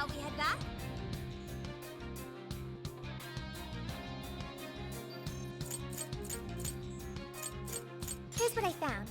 Shall we head back? Here's what I found.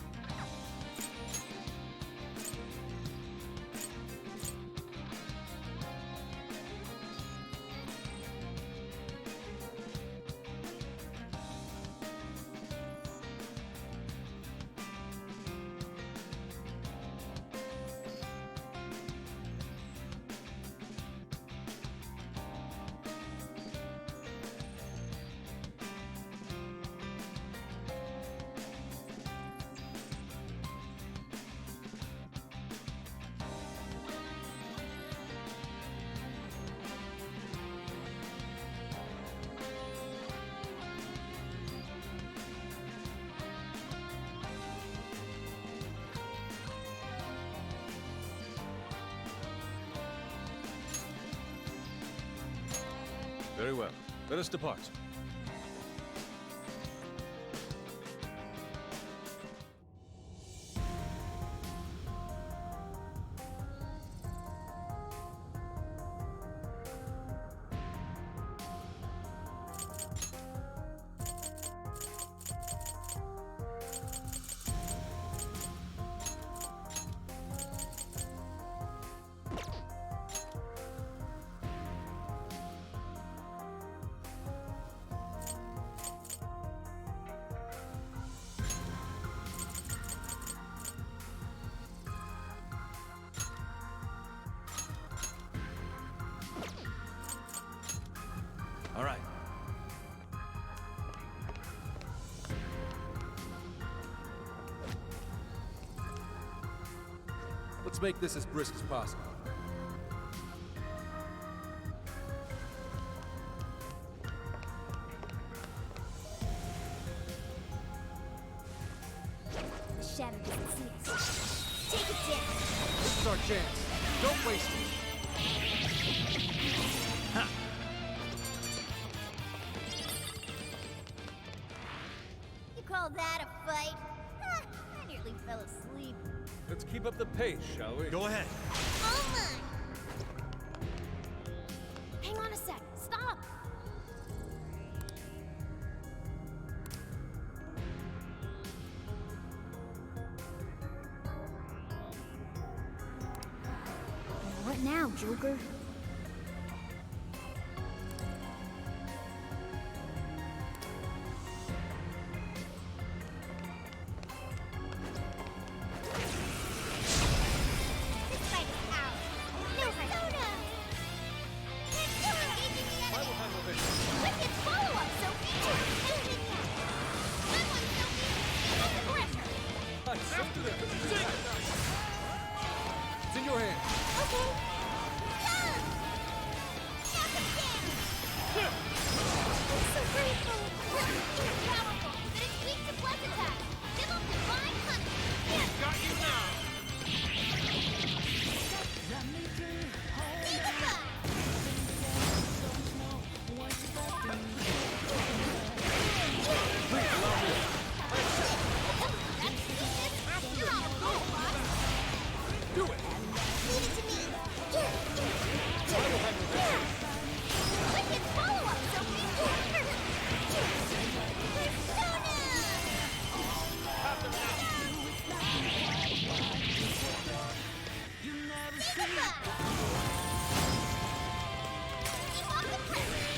Very well. Let us depart. All right. Let's make this as brisk as possible. The shadow doesn't see us. Take it down! This is our chance. Don't waste it. You call that a fight? Ha, I nearly fell asleep. Let's keep up the pace, shall we? Go ahead. Oh my! Hang on a sec. Stop! What now, Joker? This fight is ours. No soda! Engaging the I will enemy! handle this. Wicked follow-up, Sophie! Moving now! Good one, Sophie! Put the pressure! I sent to them. It's in your hands. Okay. Yeah! Knock him down! I'm so grateful! It's powerful, but it's weak to bless attack! Give him divine hunting! Yeah! Got you now. Dignified! Please allow me. That's weakness! You're on a roll, boss! Do it. Leave it to me! I will handle this. Wicked follow-up, Sophie! Persona! Have them now. Dignified! Keep off the pressure!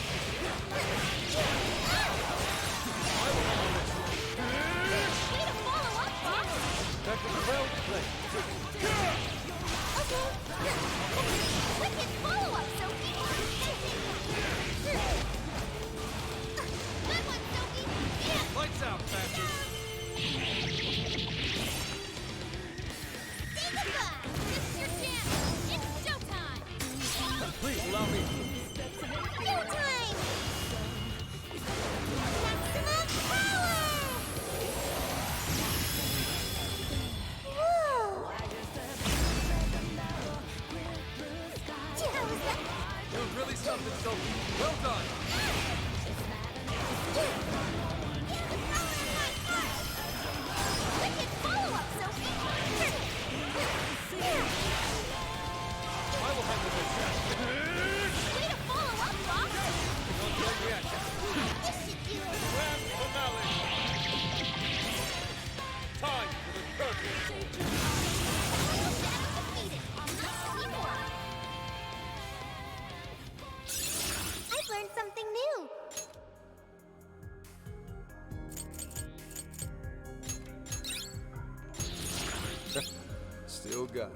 Way to follow up, boss! That was well played. Okay. Wicked follow-up, Sophie! Good one, Sophie! Yeah! Lights out, bastards. Dignified! This is your chance! It's showtime! Please allow me. Go time! Maximum power! Whoa! You're really something, Sophie. Well done. The power of my Still got it.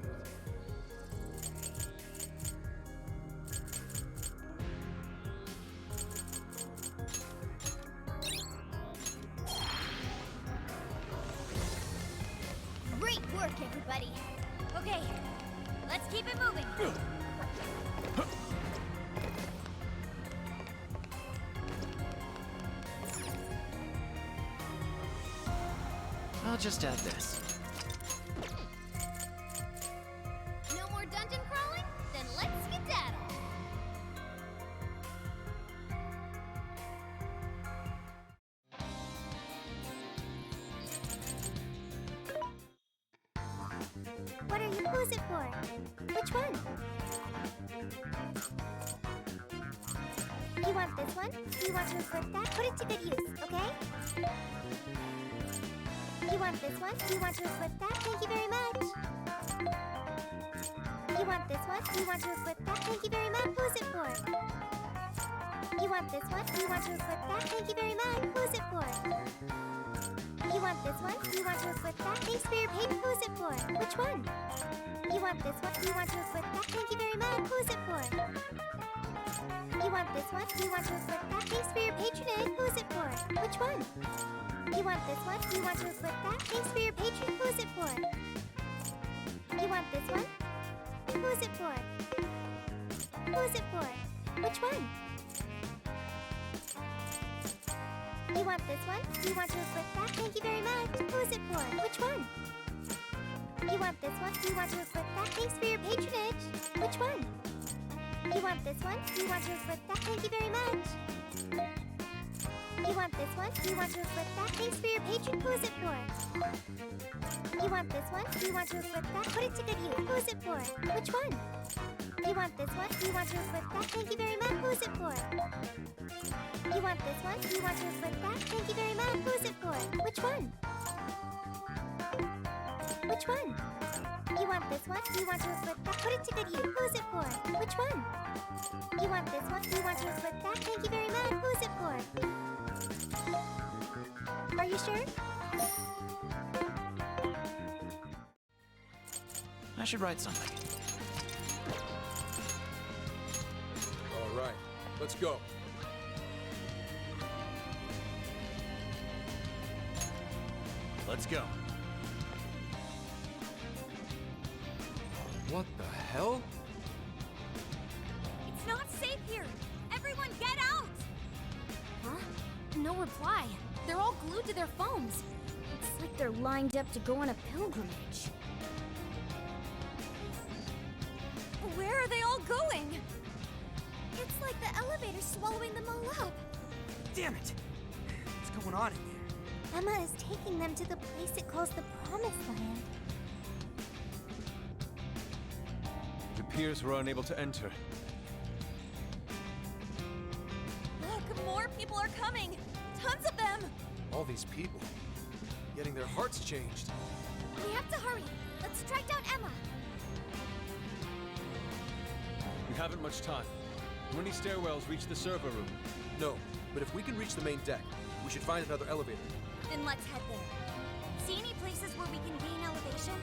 Great work, everybody. Okay, let's keep it moving. I'll just add this. No more dungeon crawling? Then let's skedaddle. What are you? Who's it for? Which one? You want this one? You want to equip that? Put it to good use, okay? You want this one? You want to equip that? Thank you very much. You want this one? You want to equip that? Thank you very much. Who's it for? You want this one? You want to equip that? Thank you very much. Who's it for? You want this one? You want to equip that? Thanks for your pay. Who's it for? Which one? You want this one? You want to equip that? Thank you very much. Who's it for? You want this one? You want to equip that? Thanks for your patronage. Who's it for? Which one? You want this one? You want to equip that? Thanks for your patron. Who's it for? You want this one? Who's it for? Who's it for? Which one? You want this one? You want to equip that? Thank you very much. Who's it for? Which one? You want this one? You want to equip that? Thanks for your patronage. Which one? You want this one? You want to equip that? Thank you very much. You want this one? You want to equip that? Thanks for your patron. Who's it for? You want this one? You want to equip that? Put it to good use. Who's it for? Which one? You want this one? You want to equip that? Thank you very much. Who's it for? You want this one? You want to equip that? Thank you very much. Who's it for? Which one? Which one? You want this one? You want to equip that? Put it to good use. Who's it for? Which one? You want this one? You want to equip that? Thank you very much. Who's it for? Are you sure? I should write something. All right, let's go. Let's go. What the hell? It's not safe here. Everyone get out! Huh? No reply. They're all glued to their phones. It's like they're lined up to go on a pilgrimage. Where are they all going? It's like the elevator's swallowing them all up. Damn it! What's going on in there? Emma is taking them to the place it calls the Promised Land. The peers were unable to enter. Look, more people are coming! Tons of them! All these people. Getting their hearts changed. We have to hurry. Let's track down Emma. We haven't much time. Do any stairwells reach the server room? No, but if we can reach the main deck, we should find another elevator. Then let's head there. See any places where we can gain elevation?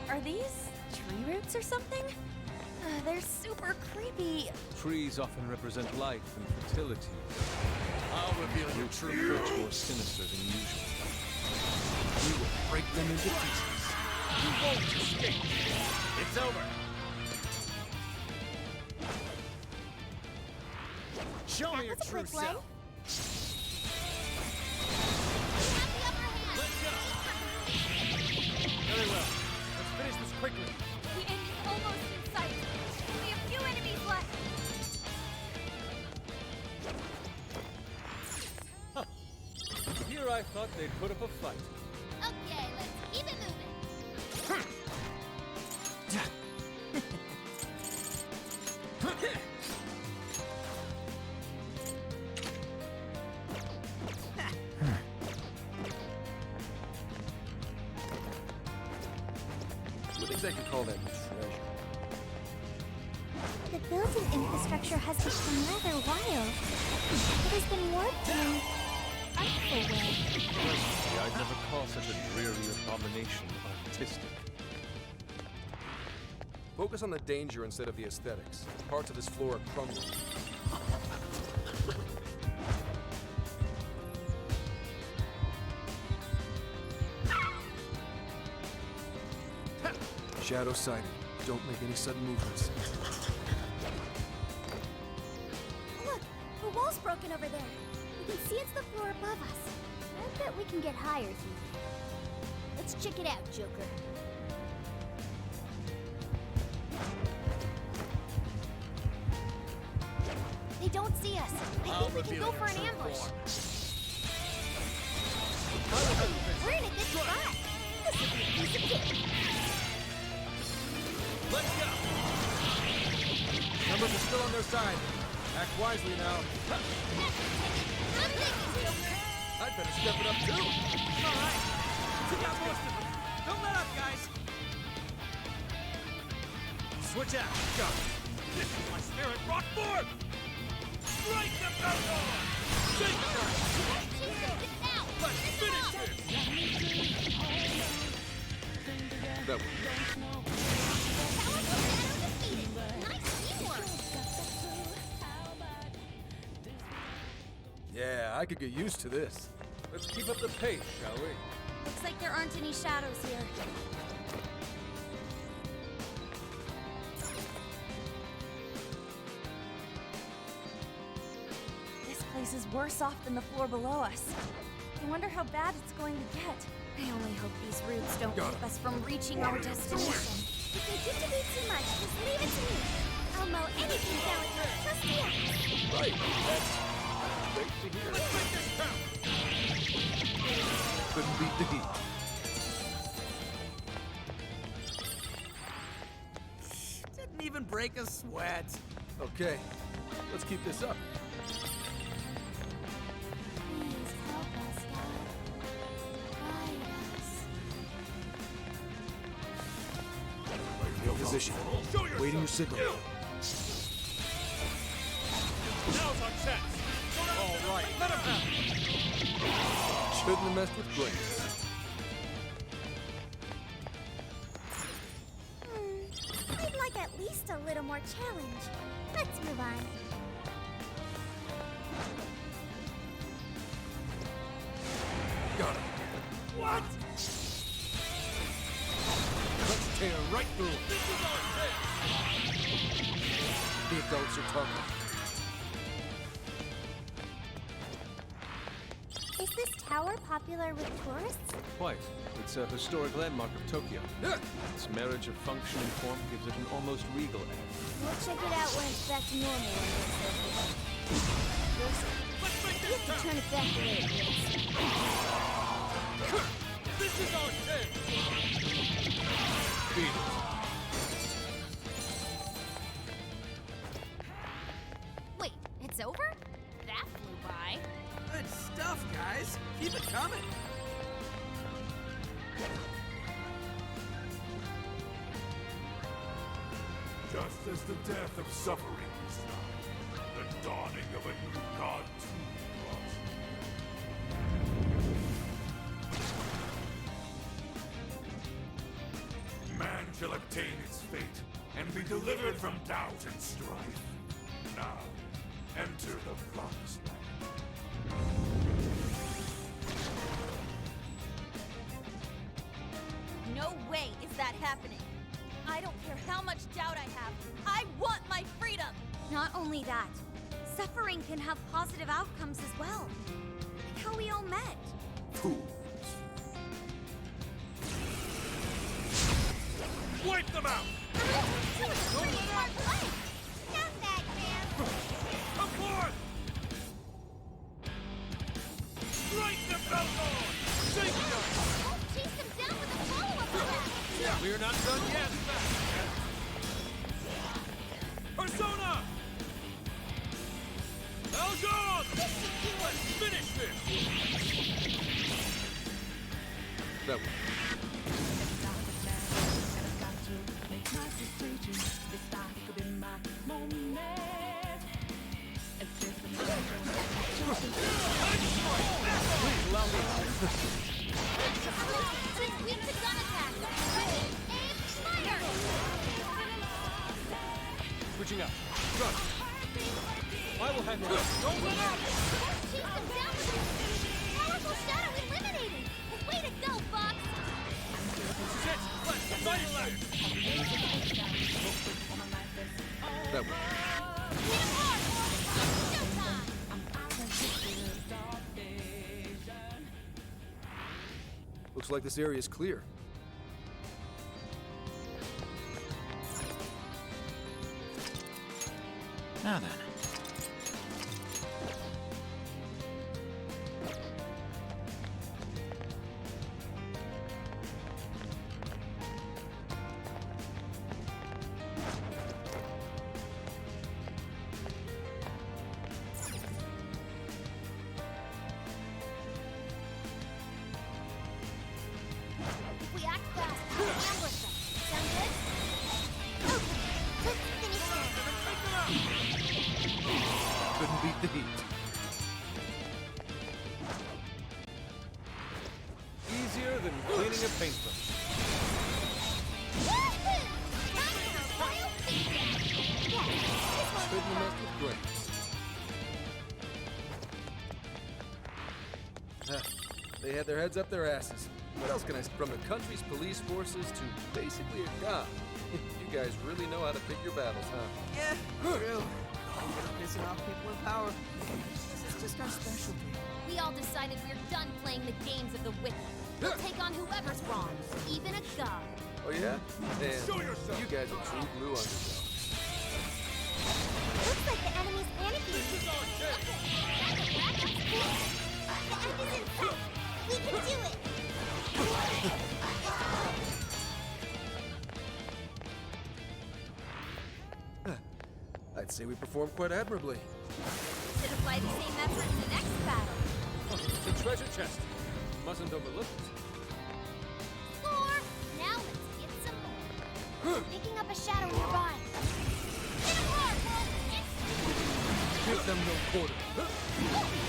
Are these tree roots or something? They're super creepy. Trees often represent life and fertility. I'll reveal your true much more sinister than usual. We will break them into pieces. You won't escape. It's over. Show me your was a true quick one. self. Have the upper hand. Let's go. Very well. Let's finish this quickly. The end is almost in sight. Only a few enemies left. Here I thought they'd put up a fight. Okay, let's keep it moving. What exactly call that treasure? The building infrastructure has become rather wild. It has been warped and artful way. Personally, I'd never call such a dreary abomination artistic. Focus on the danger instead of the aesthetics. Parts of this floor are crumbling. Shadow sighted. Don't make any sudden movements. Look, the wall's broken over there. We can see it's the floor above us. I bet we can get higher through there. Let's check it out, Joker. They don't see us. I think we can go for an ambush. We're in a good spot. This will be a piece of cake. Let's go! Numbers are still on their side. Act wisely now. I'm thinking, Joker. I'd better step it up too. Alright. Took out most of them. Don't let up, guys. Switch out. Go. This is my spirit rock forth! Strike the Beltor! Take her! Chase it now. Let's finish this! That way. Powerful Shadow defeated. Nice teamwork. Yeah, I could get used to this. Let's keep up the pace, shall we? Looks like there aren't any shadows here. This place is worse off than the floor below us. I wonder how bad it's going to get. I only hope these roots don't keep us from reaching our destination. If they get to be too much, just leave it to me. I'll mow anything down with my trusty axe. Right. That's great to hear. Let's make this count! Couldn't beat the heat. Didn't even break a sweat. Okay, let's keep this up. Please help us, God. Guide us. Position. Show yourself. Waiting your signal. Now's our chance. All right, let him have it. Shouldn't have messed with Grace. I'd like at least a little more challenge. Let's move on. Got it. What? Let's tear right through it. This is our chance. The adults are talking. Is this tower popular with tourists? Quite. It's a historic landmark of Tokyo. Its marriage of function and form gives it an almost regal air. We'll check it out when it's back to normal one day, Let's make We this have to count. turn it back the way it is. This is our chance. Beat it. Wait, it's over? That flew by. Good stuff, guys. Keep it coming. Just as the death of suffering is nigh, the dawning of a new god too draws near. Man shall obtain its fate and be delivered from doubt and strife. Now, enter the promised land. No way is that happening. I don't care how much doubt I have. I want my freedom! Not only that, suffering can have positive outcomes as well. Like how we all met. Fools. Wipe them out. That was a pretty smart play. Stop that, man. Come forth. Strike the Beltor. Take them. We'll chase them down with a follow-up attack. We're not done yet. Persona! Elgon! Let's finish this! That way. allow me. But it's weak to gun attack. Ready, aim, fire! Switching up. Run. I will handle this. Don't let up! Let's chase them down with this powerful shadow eliminated! Way to go, Fox! Shit! Flash! Fire left! That way. Hit him hard, boys! Showtime! Looks like this area is clear. Now then. If we act fast, we'll ambush them. Sound good? Okay, let's finish them. Couldn't beat the heat. Easier than cleaning a paintbrush. Woohoo! Time for a royal beatdown! Yes, this one Couldn't have messed with brains. They had their heads up their asses. What else can I say? From the country's police forces to basically a god. You guys really know how to pick your battles, huh? Yeah, true. We're pissing off people in power. This is just our specialty. We all decided we're done playing the games of the wicked. We'll take on whoever's wrong, even a god. Oh yeah? And Show yourself. you guys are true blue underdogs. looks like the enemy's panicking. Okay, time to wrap up speed. The end is in sight. We can do it! I'd say we performed quite admirably. Should apply the same effort in the next battle. It's a treasure chest. Mustn't overlook it. Four! Now let's get some more. Picking up a shadow nearby. Hit him hard, Wolf! It's... Give them no quarter. Oh,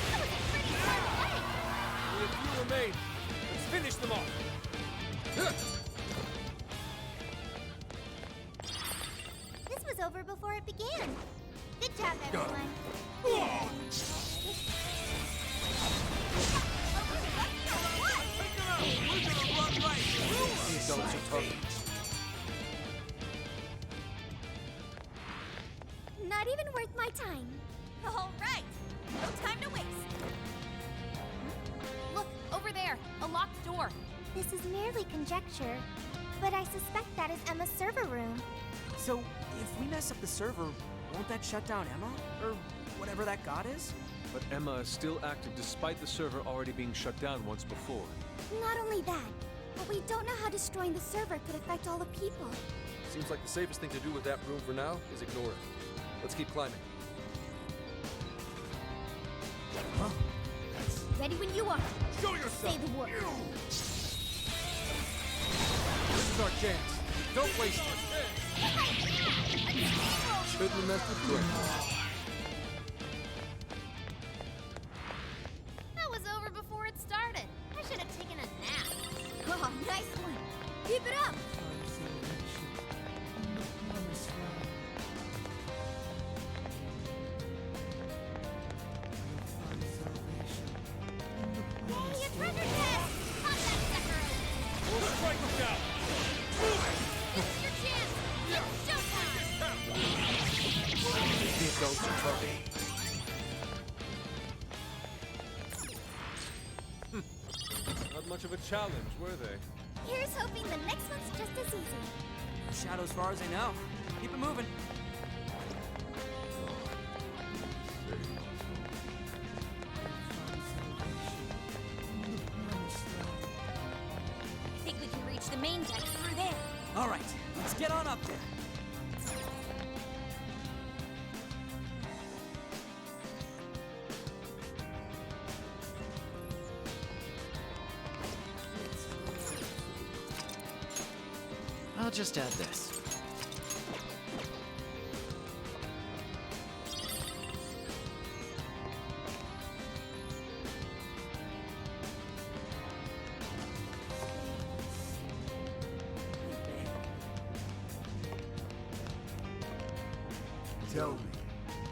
that was a pretty sharp leg! Only a few remain. Let's finish them off. This was over before it began. Good job, Got it. everyone. These adults are tough. Not even worth my time. All right, no time to waste. Look, over there, a locked door. This is merely conjecture, but I suspect that is Emma's server room. So, if we mess up the server, won't that shut down Emma? Or whatever that god is? But Emma is still active despite the server already being shut down once before. Not only that, but we don't know how destroying the server could affect all the people. Seems like the safest thing to do with that room for now is ignore it. Let's keep climbing. Ready when you are. Show yourself. Say the word. This is our chance. Don't waste it. Couldn't have messed with brains. That was over before it started. I should have taken a nap. Oh, nice one. Keep it up. Yay, a treasure chest! Pop that sucker open. We'll strike them down. This is your chance. It's showtime. The adults are tough. Not much of a challenge, were they? Here's hoping the next one's just as easy. No shadow as far as I know. Keep it moving. I think we can reach the main deck through there. All right, let's get on up there. I'll just add this. Tell me,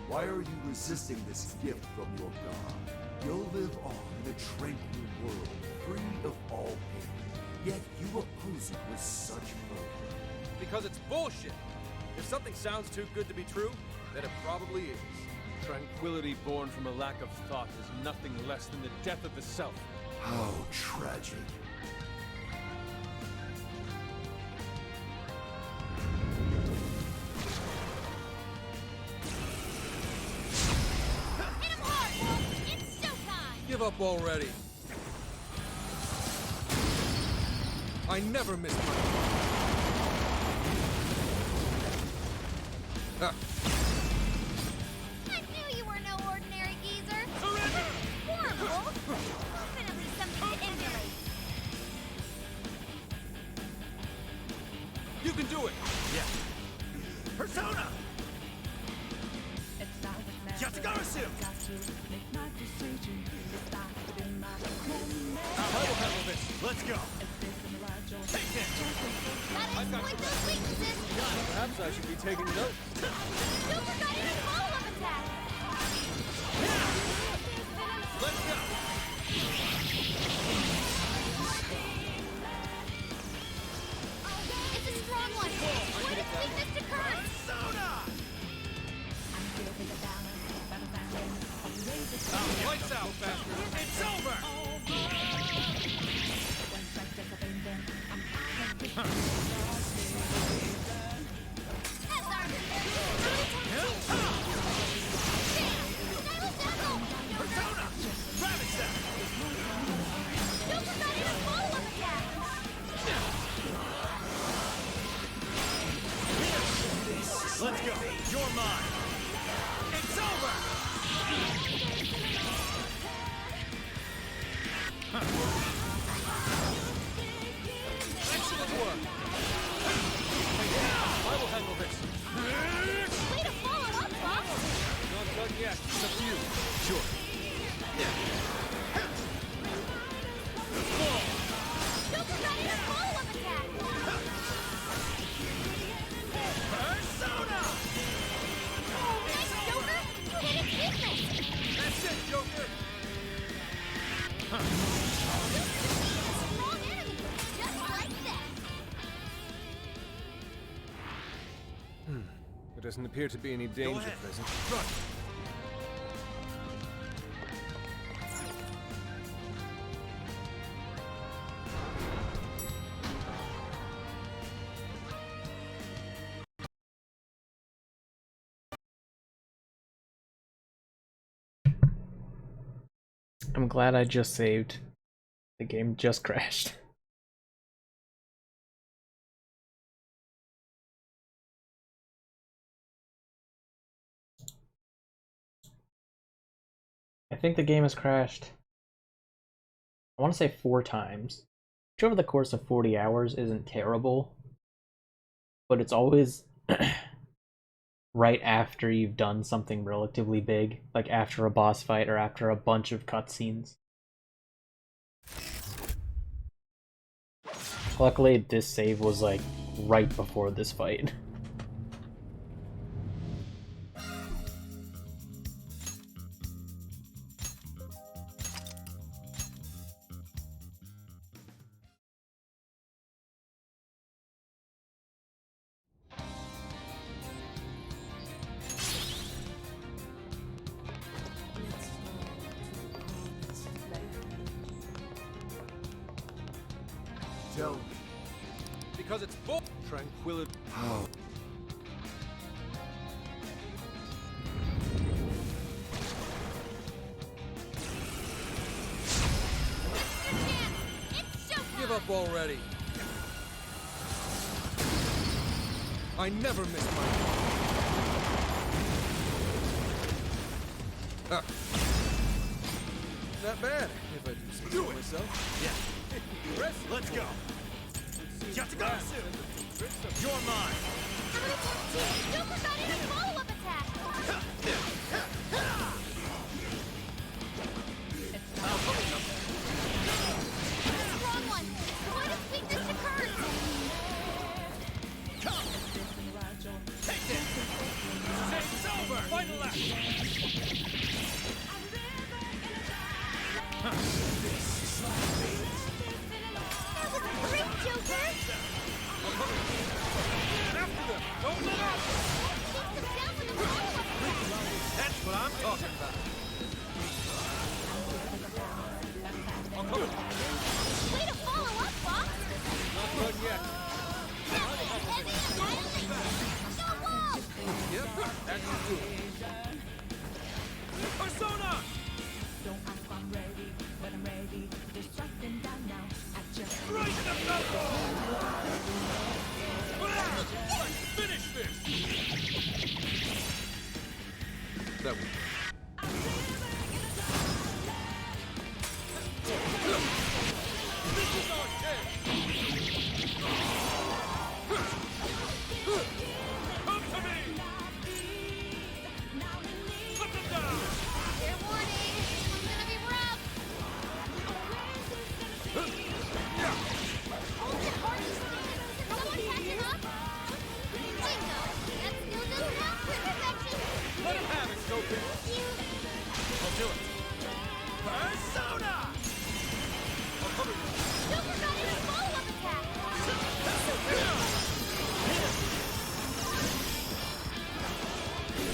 why are you resisting this gift from your god? You'll live on in a tranquil world, free of all pain. Yet you oppose it with such fervor. Because it's bullshit. If something sounds too good to be true, then it probably is. Tranquility born from a lack of thought is nothing less than the death of the self. How tragic. Hit him hard, Wolf! It's showtime! Give up already. I never miss my... Ah. I knew you were no ordinary geezer! Surrender! Poor Wolf! Definitely something to emulate. You can do it! Persona! Yatagarasu! I will handle this. Let's go! Take it! Gotta exploit those weaknesses! Perhaps I should be taking notes. Super got in a follow-up attack! Let's go. It's a strong one! Exploit its weakness to current! Persona! Lights out, bastard. It's over! That's our Persona! Ravage them! Super got in a follow-up attack! Let's go! You're mine! It's over! Excellent work. I will handle this. Way to follow up, Bob! Not done yet. It's up to you. Sure. Super got in a follow-up attack! Persona! Nice, Joker! You hit its weakness! That's it, Joker. Strong enemy! Just like that! There doesn't appear to be any danger ahead. present. Run! I'm glad I just saved. The game just crashed. I think the game has crashed. I want to say 4 times. Which over the course of 40 hours isn't terrible. But it's always right after you've done something relatively big, like after a boss fight or after a bunch of cutscenes. Luckily, this save was like right before this fight. Tell me, Because it's bull... Tranquility. how... It's showtime! Give up already. I never miss my... Ah. Not bad, if I do say so myself. Yeah. Let's go! Yatagarasu! You're mine! Joker got in a follow-up attack! Strong one! Exploit its weakness to current! Take it! Say so! That was great, Joker! After them! Don't let up! Keep them down with the follow-up attack! That's what I'm talking about. I'm coming. Way to follow up, Fox! Not done yet. No wall! Yep, that's good. Persona! Right the knuckle! Let's finish this! That one. This is our chance! Come to me! Put them down! Fair warning! It's gonna be rough! Hold it, Archie! Is someone catching up? Wait, no! That still doesn't have quick infection! Let him have it, Joker! I'll do it. Persona! I'll cover you. Joker got in a follow-up attack!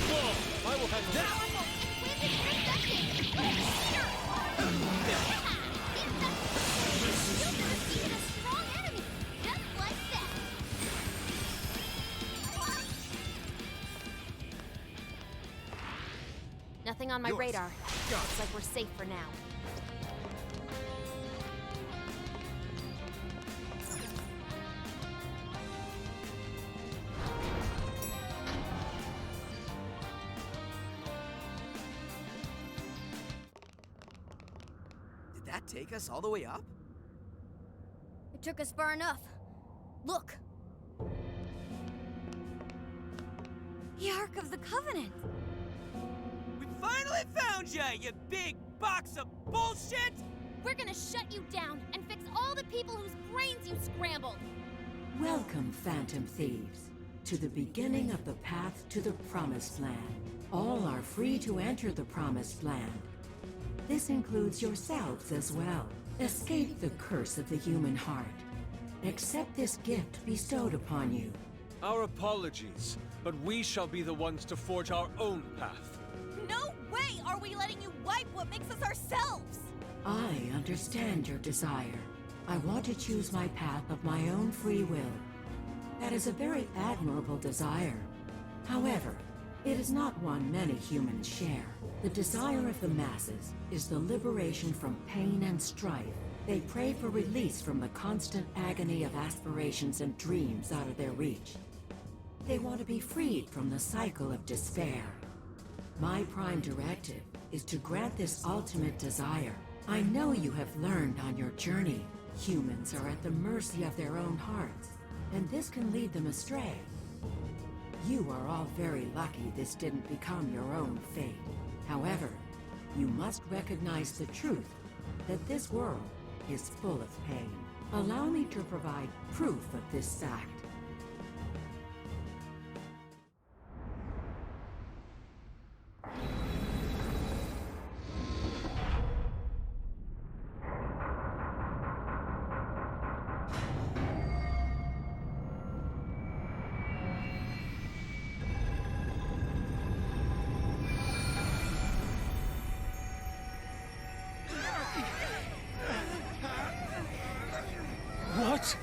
Whoa! I will handle that. It's infected! Here! Joker has beaten a strong enemy! Just like that! Nothing on my radar. Looks like we're safe for now. Did that take us all the way up? It took us far enough. Look! The Ark of the Covenant! We finally found ya, you big box of bullshit! We're gonna shut you down and fix all the people whose brains you scrambled! Welcome, Phantom Thieves, to the beginning of the path to the Promised Land. All are free to enter the Promised Land. This includes yourselves as well. Escape the curse of the human heart. Accept this gift bestowed upon you. Our apologies, but we shall be the ones to forge our own path. No way are we letting you wipe what makes us ourselves! I understand your desire. I want to choose my path of my own free will. That is a very admirable desire. However, it is not one many humans share. The desire of the masses is the liberation from pain and strife. They pray for release from the constant agony of aspirations and dreams out of their reach. They want to be freed from the cycle of despair. My prime directive is to grant this ultimate desire. I know you have learned on your journey. Humans are at the mercy of their own hearts, and this can lead them astray. You are all very lucky this didn't become your own fate. However, you must recognize the truth that this world is full of pain. Allow me to provide proof of this fact. What?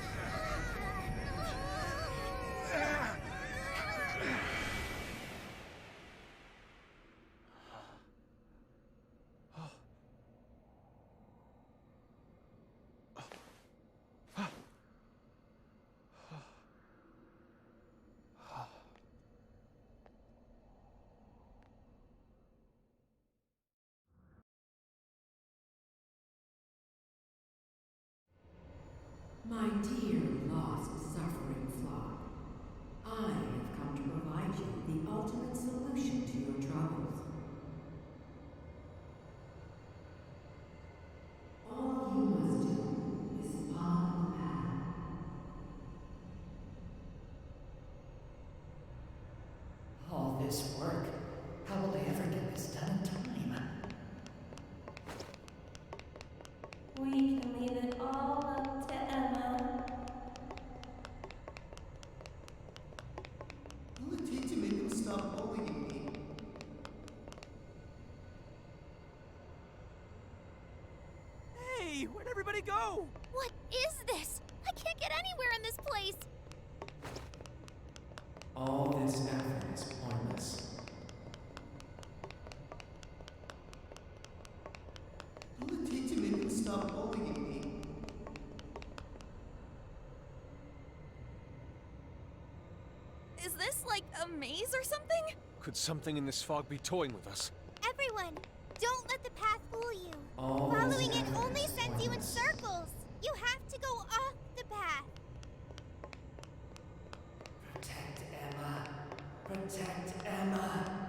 My dear lost suffering flock, I have come to provide you the ultimate solution to your troubles. All you must do is follow the path. All this work, how will I ever get this done in time? We can leave it all up to Emma. Will it take to make him stop bullying me? Hey, where'd everybody go? What is this? I can't get anywhere in this place! All this effort is pointless. Will it take to make him stop bullying me? Is this like a maze or something? Could something in this fog be toying with us? Everyone, don't let the path fool you. All Following this it effort only is sends you in pointless. circles. You have to go off the path. Protect Emma. Protect Emma.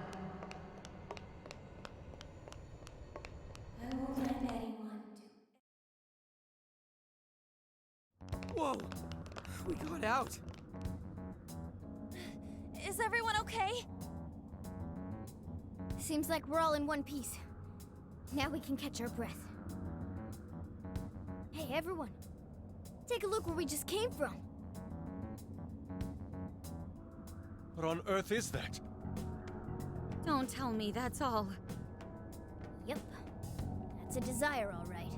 I won't let anyone do. Whoa! We got out. Is everyone okay? Seems like we're all in one piece. Now we can catch our breath. Hey, everyone. Take a look where we just came from. What on earth is that? Don't tell me that's all. Yep. That's a desire, all right.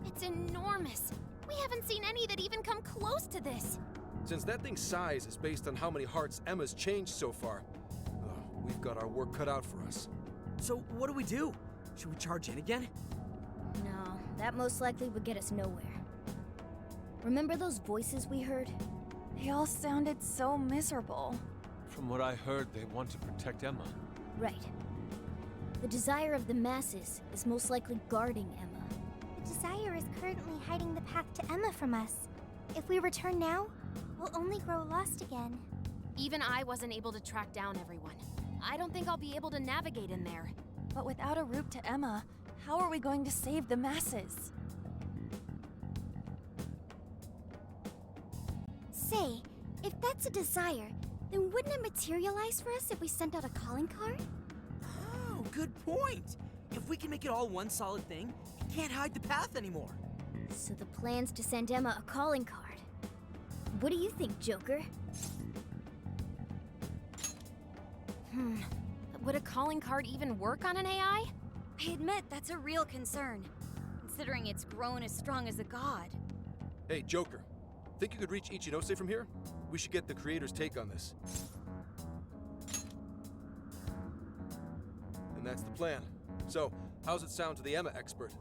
It's enormous. We haven't seen any that even come close to this. Since that thing's size is based on how many hearts Emma's changed so far, we've got our work cut out for us. So what do we do? Should we charge in again? No, that most likely would get us nowhere. Remember those voices we heard? They all sounded so miserable. From what I heard, they want to protect Emma. Right. The desire of the masses is most likely guarding Emma. The desire is currently hiding the path to Emma from us. If we return now, we'll only grow lost again. Even I wasn't able to track down everyone. I don't think I'll be able to navigate in there. But without a route to Emma, how are we going to save the masses? Say, if that's a desire, then wouldn't it materialize for us if we sent out a calling card? Oh, good point. If we can make it all one solid thing, we can't hide the path anymore. So the plan's to send Emma a calling card. What do you think, Joker? Would a calling card even work on an AI? I admit that's a real concern, considering it's grown as strong as a god. Hey, Joker. Think you could reach Ichinose from here? We should get the creator's take on this. And that's the plan. So, how's it sound to the Emma expert?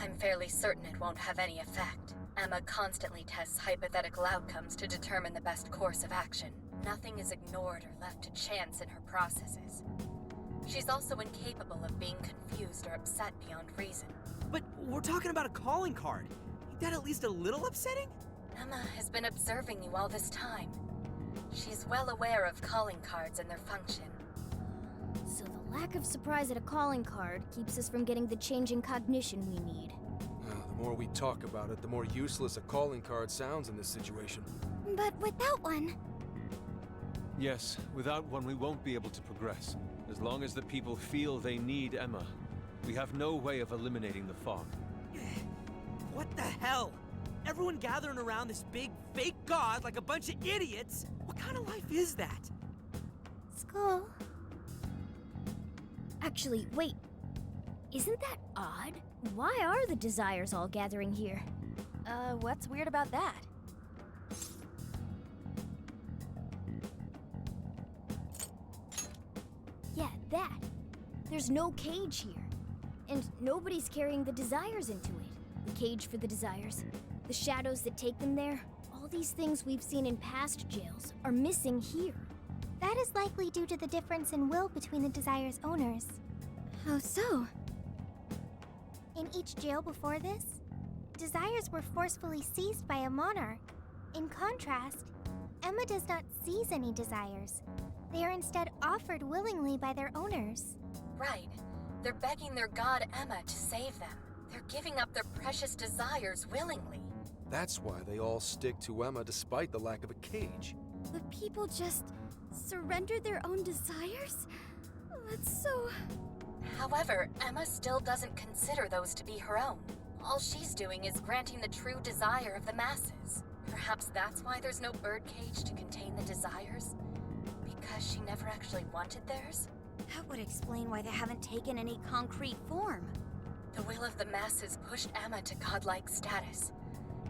I'm fairly certain it won't have any effect. Emma constantly tests hypothetical outcomes to determine the best course of action. Nothing is ignored or left to chance in her processes. She's also incapable of being confused or upset beyond reason. But we're talking about a calling card. Ain't that at least a little upsetting? Emma has been observing you all this time. She's well aware of calling cards and their function. So the lack of surprise at a calling card keeps us from getting the change in cognition we need. The more we talk about it, the more useless a calling card sounds in this situation. But without one, Yes, without one we won't be able to progress. As long as the people feel they need Emma, we have no way of eliminating the fog. What the hell? Everyone gathering around this big, fake god like a bunch of idiots? What kind of life is that? Skull. Actually, wait. Isn't that odd? Why are the desires all gathering here? What's weird about that? Yeah, that. There's no cage here. And nobody's carrying the desires into it. The cage for the desires. The shadows that take them there. All these things we've seen in past jails are missing here. That is likely due to the difference in will between the desire's owners. How so? In each jail before this, desires were forcefully seized by a monarch. In contrast, Emma does not seize any desires. They are instead offered willingly by their owners. Right. They're begging their god Emma to save them. They're giving up their precious desires willingly. That's why they all stick to Emma despite the lack of a cage. The people just surrender their own desires? That's so... However, Emma still doesn't consider those to be her own. All she's doing is granting the true desire of the masses. Perhaps that's why there's no birdcage to contain the desires? Because she never actually wanted theirs? That would explain why they haven't taken any concrete form. The will of the masses pushed Emma to godlike status.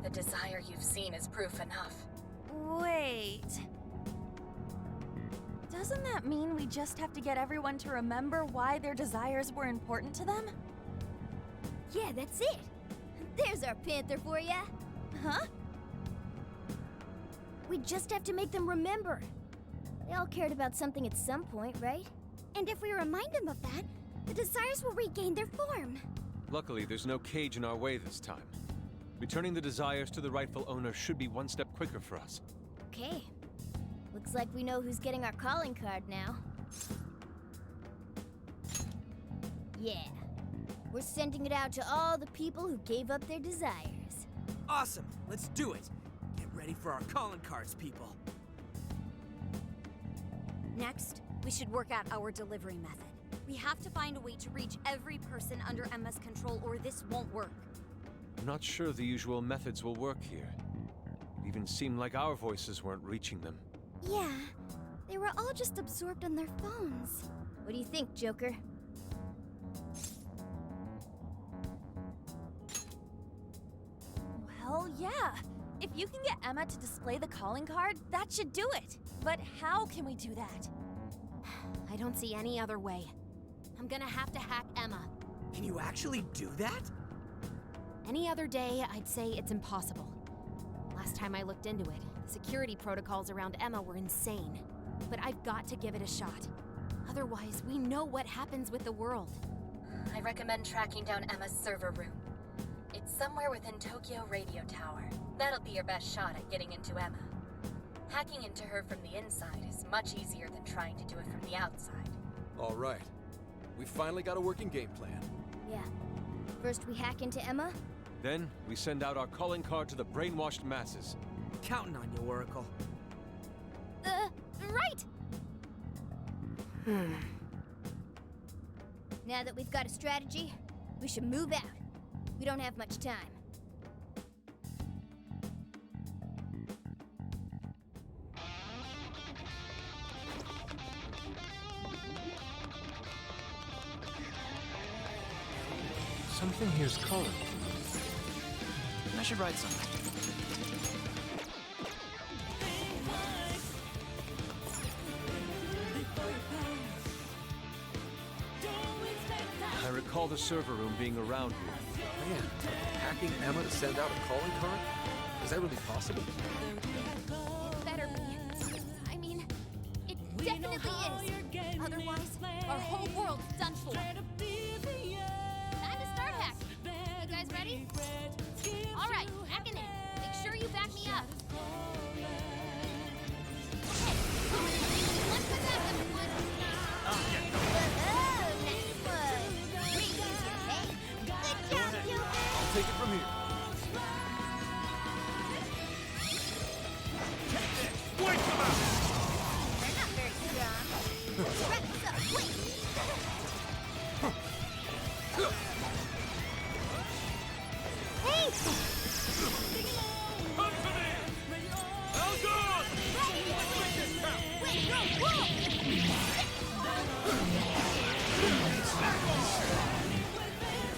The desire you've seen is proof enough. Wait. Doesn't that mean we just have to get everyone to remember why their desires were important to them? Yeah, that's it. There's our panther for ya. Huh? We just have to make them remember. They all cared about something at some point, right? And if we remind them of that, the desires will regain their form. Luckily, there's no cage in our way this time. Returning the desires to the rightful owner should be one step quicker for us. Okay. Looks like we know who's getting our calling card now. Yeah. We're sending it out to all the people who gave up their desires. Awesome. Let's do it. Get ready for our calling cards, people. Next, we should work out our delivery method. We have to find a way to reach every person under Emma's control or this won't work. I'm not sure the usual methods will work here. It even seemed like our voices weren't reaching them. Yeah, they were all just absorbed on their phones. What do you think, Joker? Well, yeah. If you can get Emma to display the calling card, that should do it. But how can we do that? I don't see any other way. I'm gonna have to hack Emma. Can you actually do that? Any other day, I'd say it's impossible. Last time I looked into it, the security protocols around Emma were insane. But I've got to give it a shot. Otherwise, we know what happens with the world. I recommend tracking down Emma's server room. It's somewhere within Tokyo Radio Tower. That'll be your best shot at getting into Emma. Hacking into her from the inside is much easier than trying to do it from the outside. All right. We finally got a working game plan. Yeah. First we hack into Emma. Then, we send out our calling card to the brainwashed masses. Counting on you, Oracle. Right! Now that we've got a strategy, we should move out. We don't have much time. Something here's calling. I should write something. I recall the server room being around here. Man, hacking Emma to send out a calling card? Is that really possible? It better be. I mean, it definitely is. Otherwise, our whole world's done for. Time to start hacking. You guys ready? All right, hacking in. Make sure you back me up. Okay, one for that, everyone. Whoa, nice one. Reuse your pay. Good job, Joker. I'll take it from here. Wake them up! They're not very strong. Wrap this up, quick. Hey! Come to me! Elgon! Wait, no, whoa!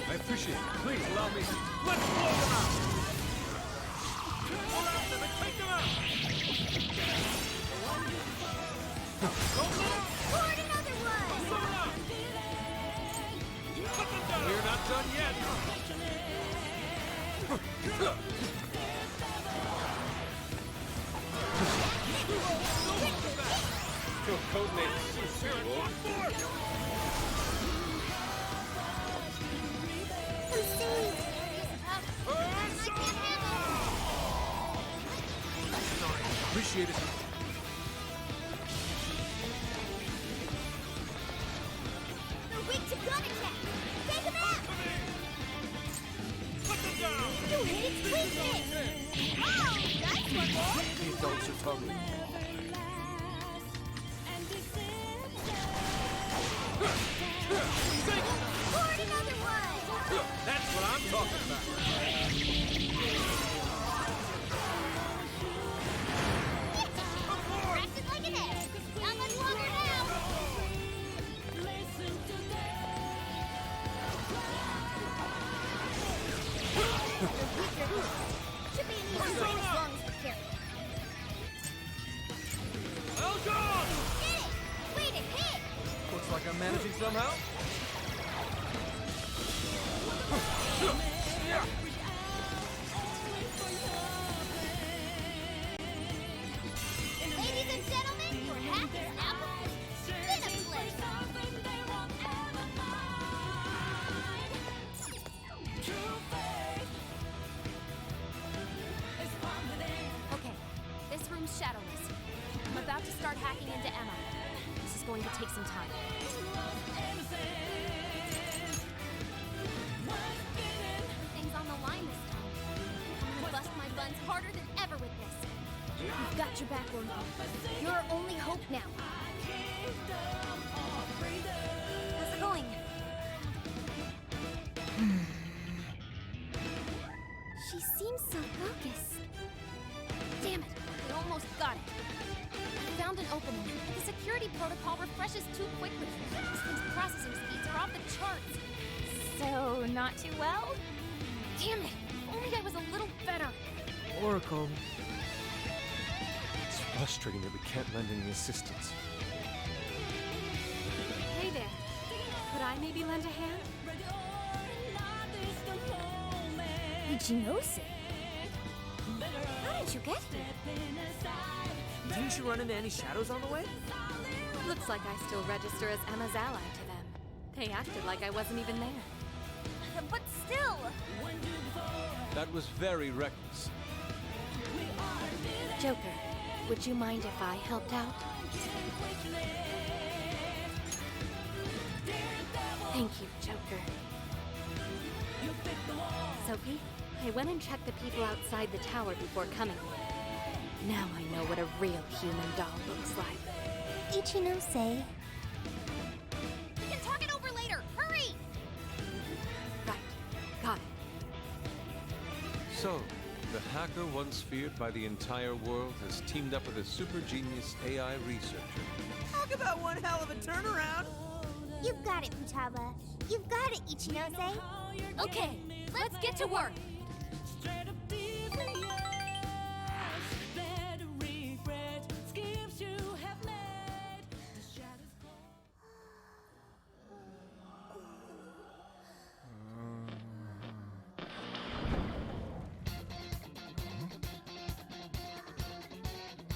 I appreciate it. Please allow me. Let's blow them out! Pull out them and take them out! Board another one! Blow them out! Put them down! We're not done yet. Your codename is Cicero. Appreciate it. They're weak to gun attack! Take them out! Put them down! You hit its weakness! Oh, nice one, boy! These dogs are tough. Board another one! That's what I'm talking about. Practice like an egg. Not much longer now. Should be an easy fight as long as we're careful. Well done! Hit it! Way to hit! Looks like I'm managing somehow. Ladies and gentlemen, your hack is now complete. Cineflip! Okay, this room's shadowless. I'm about to start hacking into Emma. This is going to take some time. Things on the line this time. I'm gonna bust my buns harder than ever with this. We've got your back, Orko. You're our only hope now. How's it going? She seems so focused. Damn it! I almost got it. I found an opening, but the security protocol refreshes too quickly. This thing's processing speeds are off the charts. So, not too well? Damn it! If only I was a little better. Oracle. It's frustrating that we can't lend any assistance. Hey there. Could I maybe lend a hand? Ichinose? How did you get here? Didn't you run into any shadows on the way? Looks like I still register as Emma's ally to them. They acted like I wasn't even there. But still! That was very reckless. Joker, would you mind if I helped out? Thank you, Joker. Sophie, I went and checked the people outside the tower before coming here. Now I know what a real human doll looks like. Ichinose. We can talk it over later. Hurry! Right, got it. So, the hacker once feared by the entire world has teamed up with a super genius AI researcher. Talk about one hell of a turnaround! You've got it, Futaba. You've got it, Ichinose. Okay, let's get to work.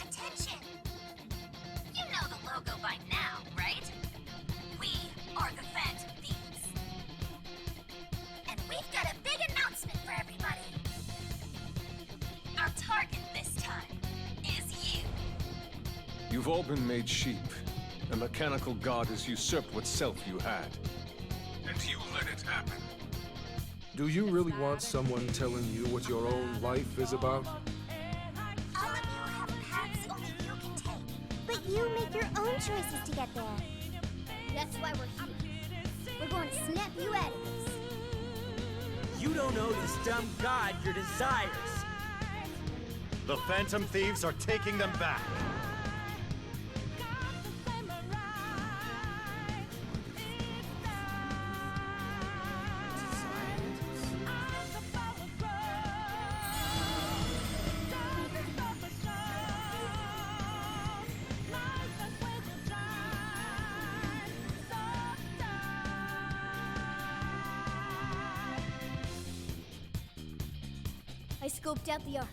Attention! You know the logo by now, right? We are the Phantom Thieves. And we've got a big announcement for everybody. Our target this time is you. You've all been made sheep. A mechanical god has usurped what self you had. And you let it happen. Do you really want someone telling you what your own life is about? All of you have paths only you can take. But you make your own choices to get there. That's why we're here. We're going to snap you out of this. You don't owe this dumb god your desires. The Phantom Thieves are taking them back. I scoped out the Ark.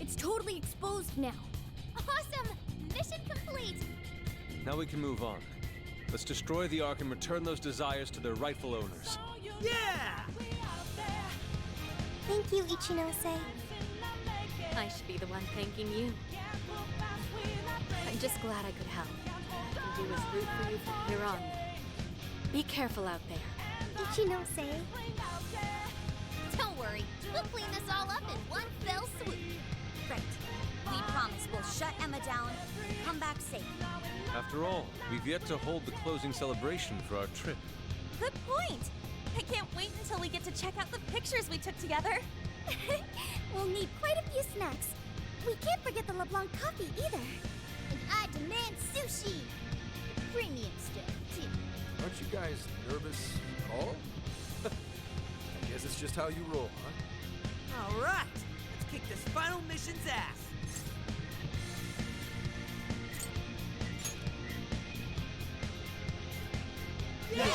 It's totally exposed now. Awesome! Mission complete! Now we can move on. Let's destroy the Ark and return those desires to their rightful owners. Yeah! Thank you, Ichinose. I should be the one thanking you. I'm just glad I could help. I can do is root for you from here on. Be careful out there. Ichinose. Don't worry, we'll clean this all up in one fell swoop. Right. We promise we'll shut Emma down and come back safe. After all, we've yet to hold the closing celebration for our trip. Good point. I can't wait until we get to check out the pictures we took together. We'll need quite a few snacks. We can't forget the LeBlanc coffee either. And I demand sushi. Premium stuff, too. Aren't you guys nervous at all? I guess it's just how you roll, huh? All right, let's kick this final mission's ass. Yeah!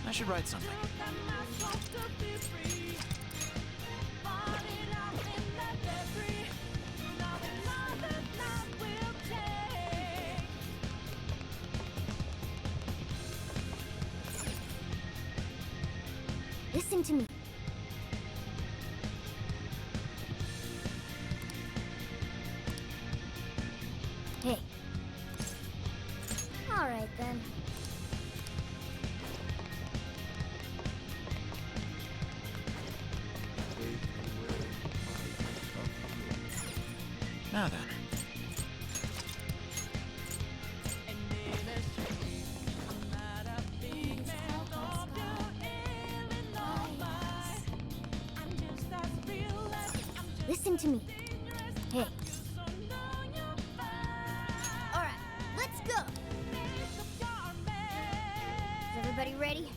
I should write something. Listen to me. Hey. All right then. Now then. Listen to me. Hey. All right, let's go. Is everybody ready?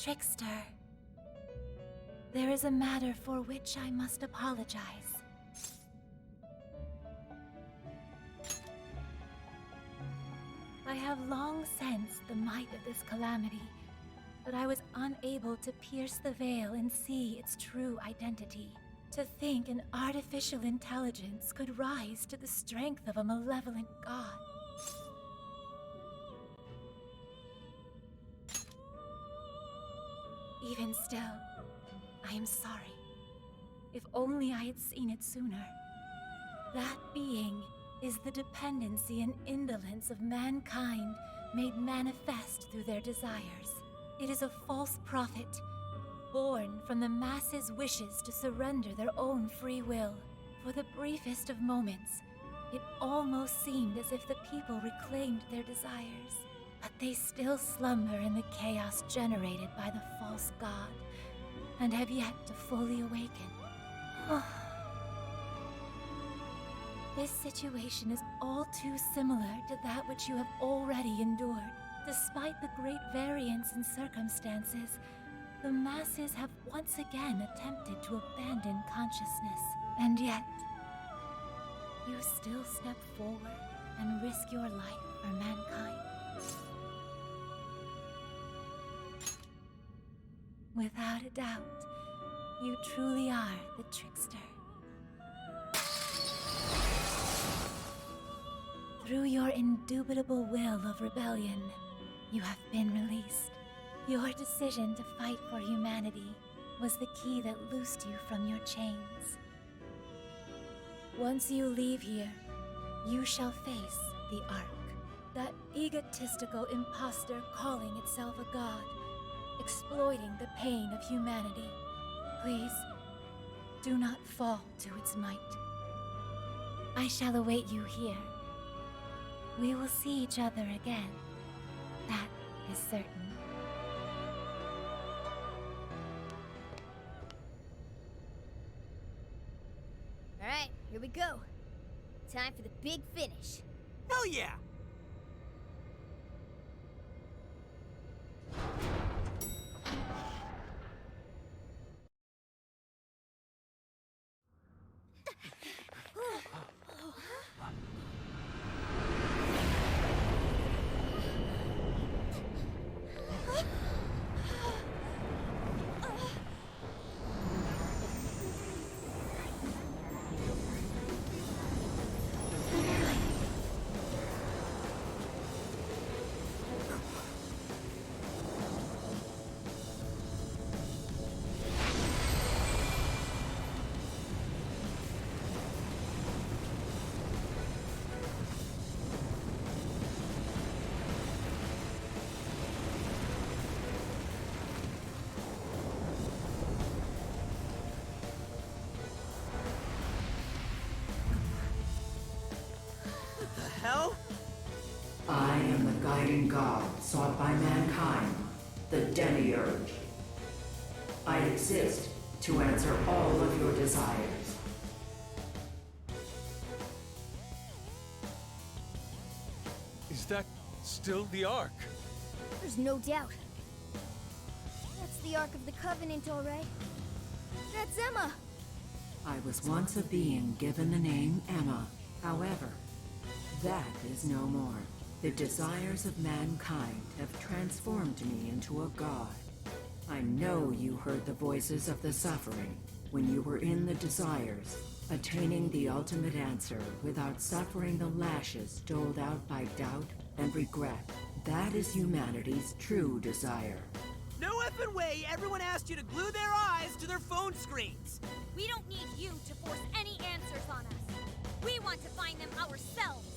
Trickster, there is a matter for which I must apologize. I have long sensed the might of this calamity, but I was unable to pierce the veil and see its true identity. To think an artificial intelligence could rise to the strength of a malevolent god. Even still, I am sorry. If only I had seen it sooner. That being is the dependency and indolence of mankind made manifest through their desires. It is a false prophet, born from the masses' wishes to surrender their own free will. For the briefest of moments, it almost seemed as if the people reclaimed their desires. But they still slumber in the chaos generated by the false god, and have yet to fully awaken. This situation is all too similar to that which you have already endured. Despite the great variance in circumstances, the masses have once again attempted to abandon consciousness. And yet, you still step forward and risk your life for mankind. Without a doubt, you truly are the trickster. Through your indubitable will of rebellion, you have been released. Your decision to fight for humanity was the key that loosed you from your chains. Once you leave here, you shall face the Ark, that egotistical imposter calling itself a god, exploiting the pain of humanity. Please, do not fall to its might. I shall await you here. We will see each other again. That is certain. All right, here we go. Time for the big finish. Hell yeah! Hell? I am the guiding god sought by mankind, the Demiurge. I exist to answer all of your desires. Is that still the Ark? There's no doubt. That's the Ark of the Covenant, all right. That's Emma! I was once a being given the name Emma. However, that is no more. The desires of mankind have transformed me into a god. I know you heard the voices of the suffering when you were in the desires, attaining the ultimate answer without suffering the lashes doled out by doubt and regret. That is humanity's true desire. No effing way everyone asked you to glue their eyes to their phone screens! We don't need you to force any answers on us. We want to find them ourselves.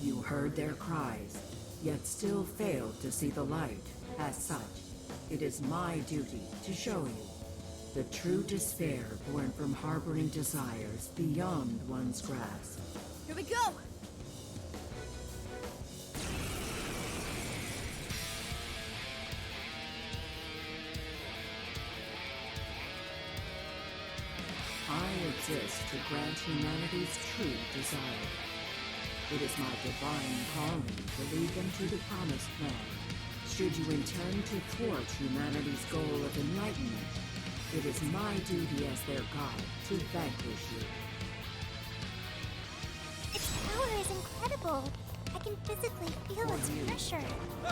You heard their cries, yet still failed to see the light. As such, it is my duty to show you the true despair born from harboring desires beyond one's grasp. Here we go! I exist to grant humanity's true desire. It is my divine calling to lead them to the promised land, Should you intend to thwart humanity's goal of enlightenment, it is my duty as their god to vanquish you. Its power is incredible. I can physically feel its pressure. I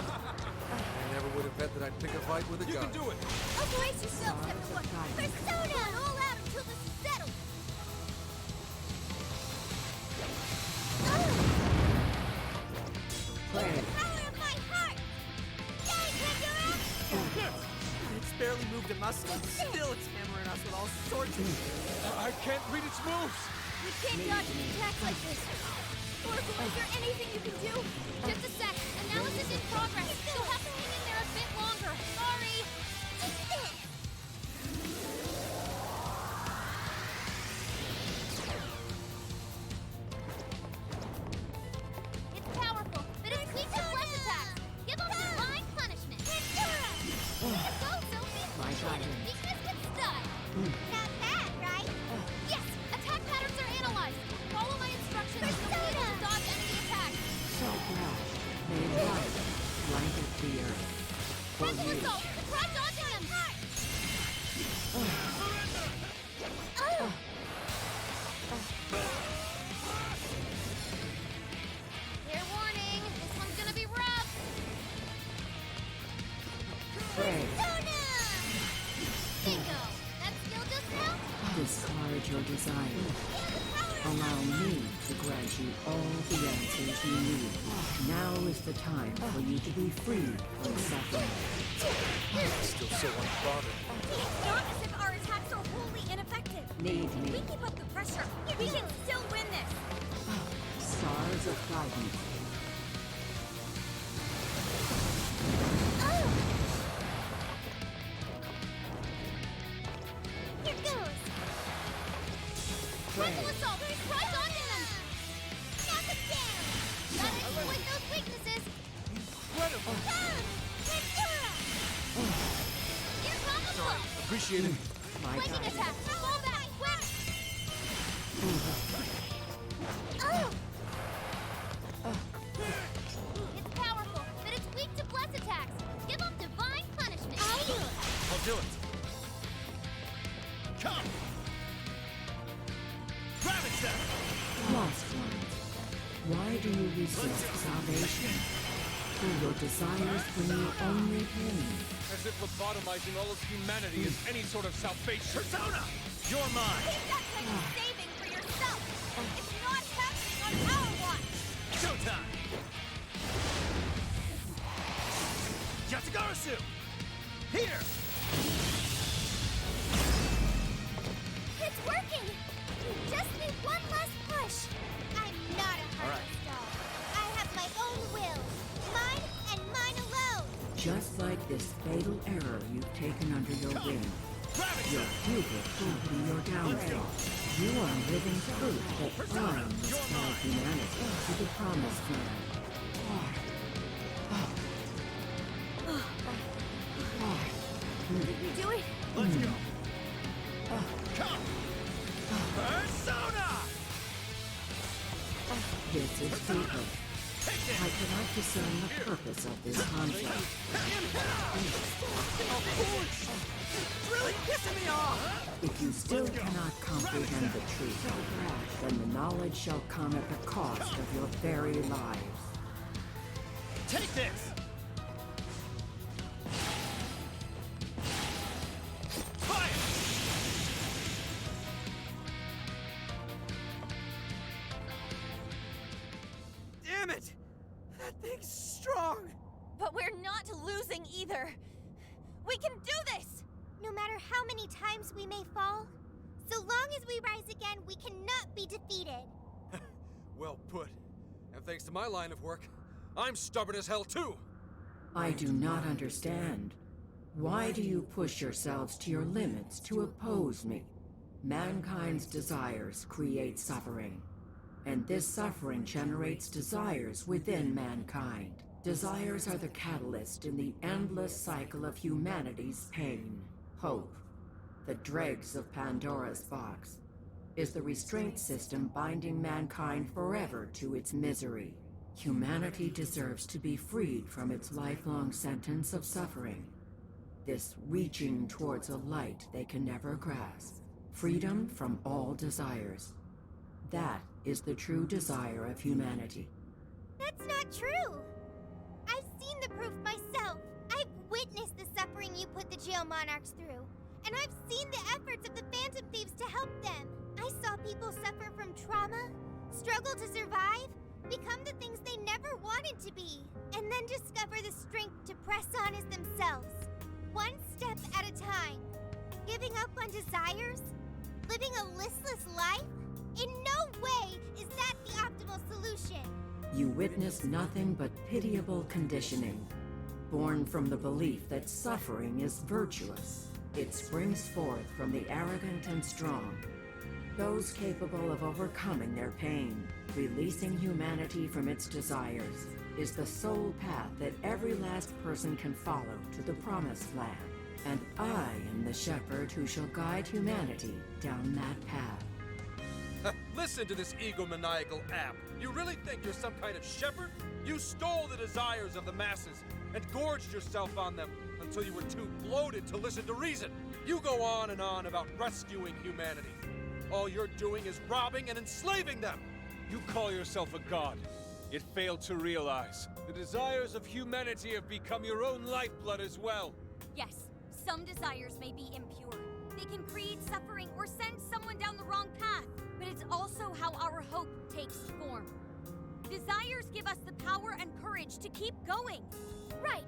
never would have bet that I'd pick a fight with a god. You can do it! Oh, brace yourselves, everyone! Persona! All out until this is settled! Pray. The power of my heart! Yay, Pandora! It's barely moved a muscle, and still it's hammering us with all sorts of shit. I can't read its moves! You can't dodge an attack like this. Oracle, is there anything you can do? Just a sec. Analysis in progress. You'll have to hang in there a bit longer. Sorry. It's powerful, but it's weak to flesh attacks. Give them divine punishment. There you go, Sophie. My Showing guidance. its weakness with style. Not bad, right? Yes, attack patterns are analyzed. Follow my instructions and you'll be able to dodge enemy attacks. So brash, may light blanket the earth. For Frontal you. assault! Try dodging them! Fair warning, this one's gonna be rough. Pray. Bingo! That skill just helped? Discard your desire. Allow me to grant you all the answers you need. Now is the time for you to be freed from suffering. Still so unbothered. It's not as if our attacks are wholly ineffective. Need We me. keep up the pressure. We can still win this. Stars of guidance. Here goes! Frontal assault! Try dodging them! Knock him down! Gotta exploit those weaknesses. Incredible! Pandora! Here comes the blow. Appreciate it. My Flanking guidance. attack. Fall back. Quick. It's powerful, but it's weak to bless attacks. Give them divine punishment. I'll do it. Come! Gravitas! Lost ones. Why do you resist salvation? Do your desires bring you only pain? As if lobotomizing all of humanity is any sort of salvation. Persona! You're mine! Keep that kind of saving for yourself. It's not happening on our watch. Showtime! Yatagarasu! Here! It's working! Just need one last push. I'm not a heartless doll. I have my own will. Mine and mine alone. Just like this fatal error you've taken under your wing. Your hubris will be your downfall. You are living proof that I must guide humanity to the promised land. Did we do it? Let's go! Come! Persona! This is futile. I cannot discern the purpose of this conflict. It's really pissing me off! If you still cannot comprehend the truth, then the knowledge shall come at the cost of your very lives. Take this! Fire! Damn it! That thing's strong! But we're not losing either. We can do this! No matter how many times we may fall, so long as we rise again, we cannot be defeated. Well put. And thanks to my line of work, I'm stubborn as hell too. I do not understand. Why do you push yourselves to your limits to oppose me? Mankind's desires create suffering, and this suffering generates desires within mankind. Desires are the catalyst in the endless cycle of humanity's pain. Hope, the dregs of Pandora's box, is the restraint system binding mankind forever to its misery. Humanity deserves to be freed from its lifelong sentence of suffering. This reaching towards a light they can never grasp. Freedom from all desires. That is the true desire of humanity. That's not true. I've seen the proof myself. I've witnessed the suffering you put the jail monarchs through. And I've seen the efforts of the Phantom Thieves to help them. I saw people suffer from trauma, struggle to survive, become the things they never wanted to be, and then discover the strength to press on as themselves, one step at a time. Giving up on desires? Living a listless life? In no way is that the optimal solution. You witness nothing but pitiable conditioning, born from the belief that suffering is virtuous. It springs forth from the arrogant and strong, those capable of overcoming their pain. Releasing humanity from its desires is the sole path that every last person can follow to the promised land. And I am the shepherd who shall guide humanity down that path. Listen to this egomaniacal app. You really think you're some kind of shepherd? You stole the desires of the masses and gorged yourself on them until you were too bloated to listen to reason. You go on and on about rescuing humanity. All you're doing is robbing and enslaving them. You call yourself a god, yet fail to realize the desires of humanity have become your own lifeblood as well. Yes, some desires may be impure. They can create suffering or send someone down the wrong path. But it's also how our hope takes form. Desires give us the power and courage to keep going. Right.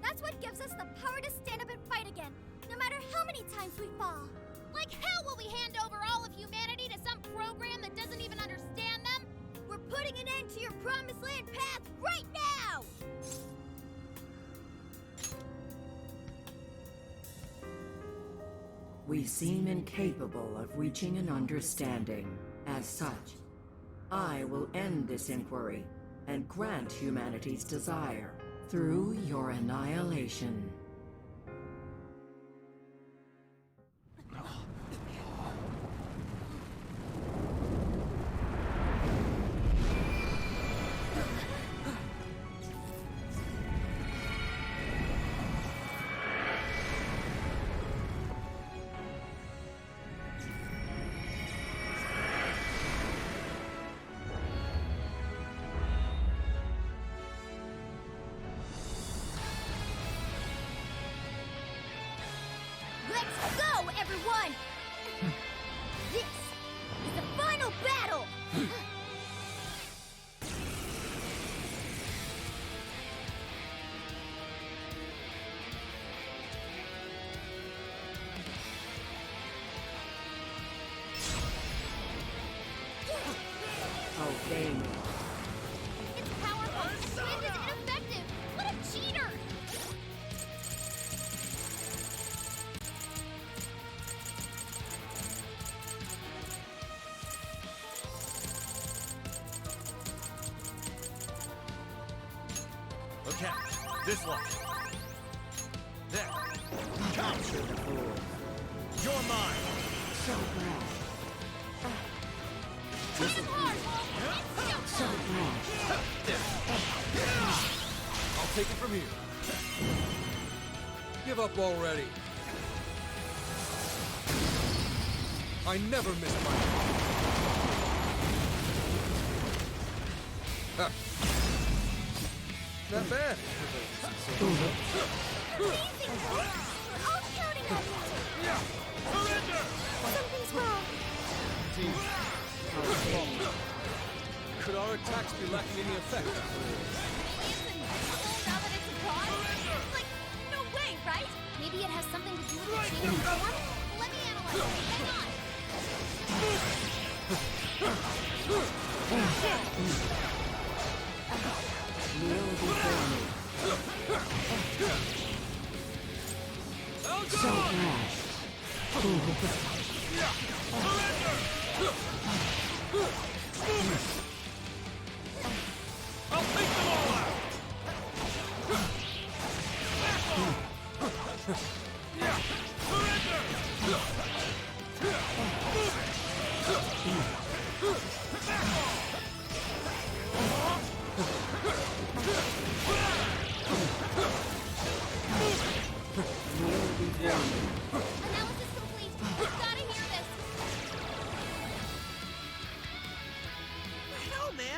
That's what gives us the power to stand up and fight again, no matter how many times we fall. Like hell will we hand over all of humanity to some program that doesn't even understand them? We're putting an end to your promised land path right now! We seem incapable of reaching an understanding. As such, I will end this inquiry and grant humanity's desire through your annihilation. Let's go, everyone! This is the final battle! Obey me. It's powerful. Wind is ineffective. What a cheater! Okay, this one. There. Capture the fool. You're mine. So bad. So I'll take it from here. Give up already. I never miss my... Huh. Not bad. We're all counting on you! Surrender! Something's wrong. Team. Could our attacks be lacking any effect? Now that it's a god? Like, no way, right? Maybe it has something to do with the change of form? Let me analyze it. Hang on. kneel before me. So rash. I'll take them all out! Surrender!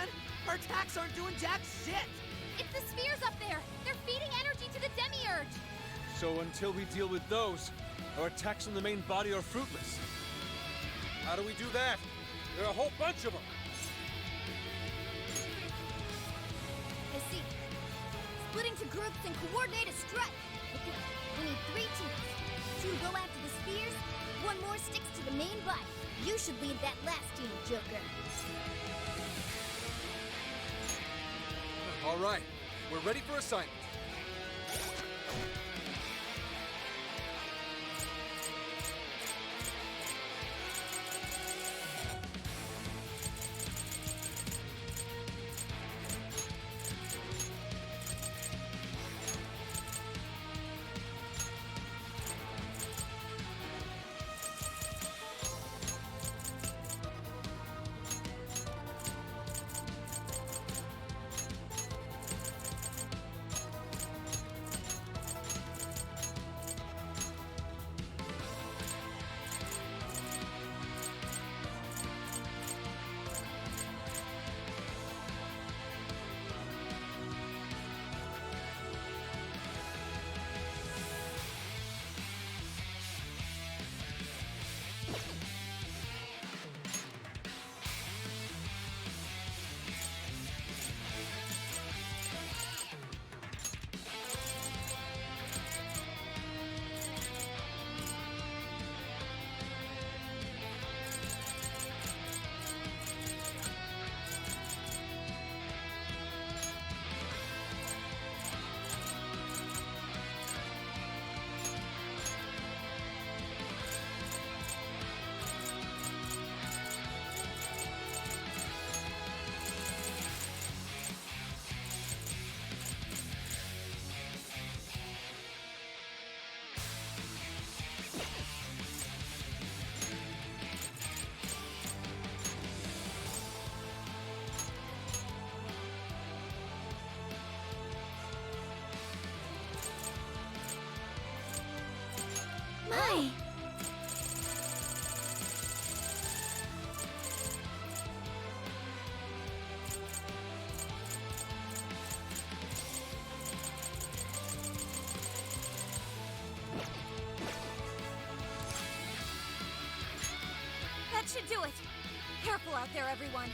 man! Our attacks aren't doing jack shit! It's the spheres up there! They're feeding energy to the Demiurge! So until we deal with those, our attacks on the main body are fruitless. How do we do that? There are a whole bunch of them! I see. Split into groups and coordinate a strike. Okay, we need 3 teams. 2 go after the spheres, 1 more sticks to the main body. You should lead that last team, Joker. All right, we're ready for assignment. My! That should do it! Careful out there, everyone!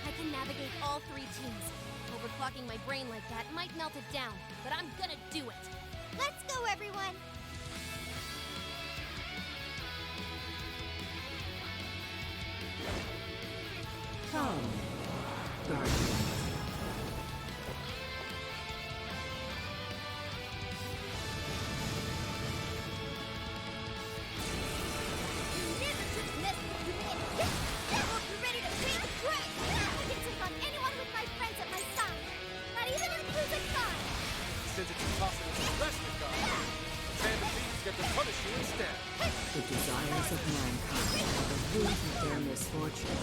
I can navigate all 3 teams. Overclocking my brain like that might melt it down, but I'm gonna do it. Let's go, everyone! Come, Guardian. You never took mess with you idiot! Hope you're ready to pay the price! I can take on anyone with my friends at my side! Not even a music god! Since it's impossible to arrest the god, the Band of Thieves get to punish you instead. The desires of mankind are the root of their misfortune.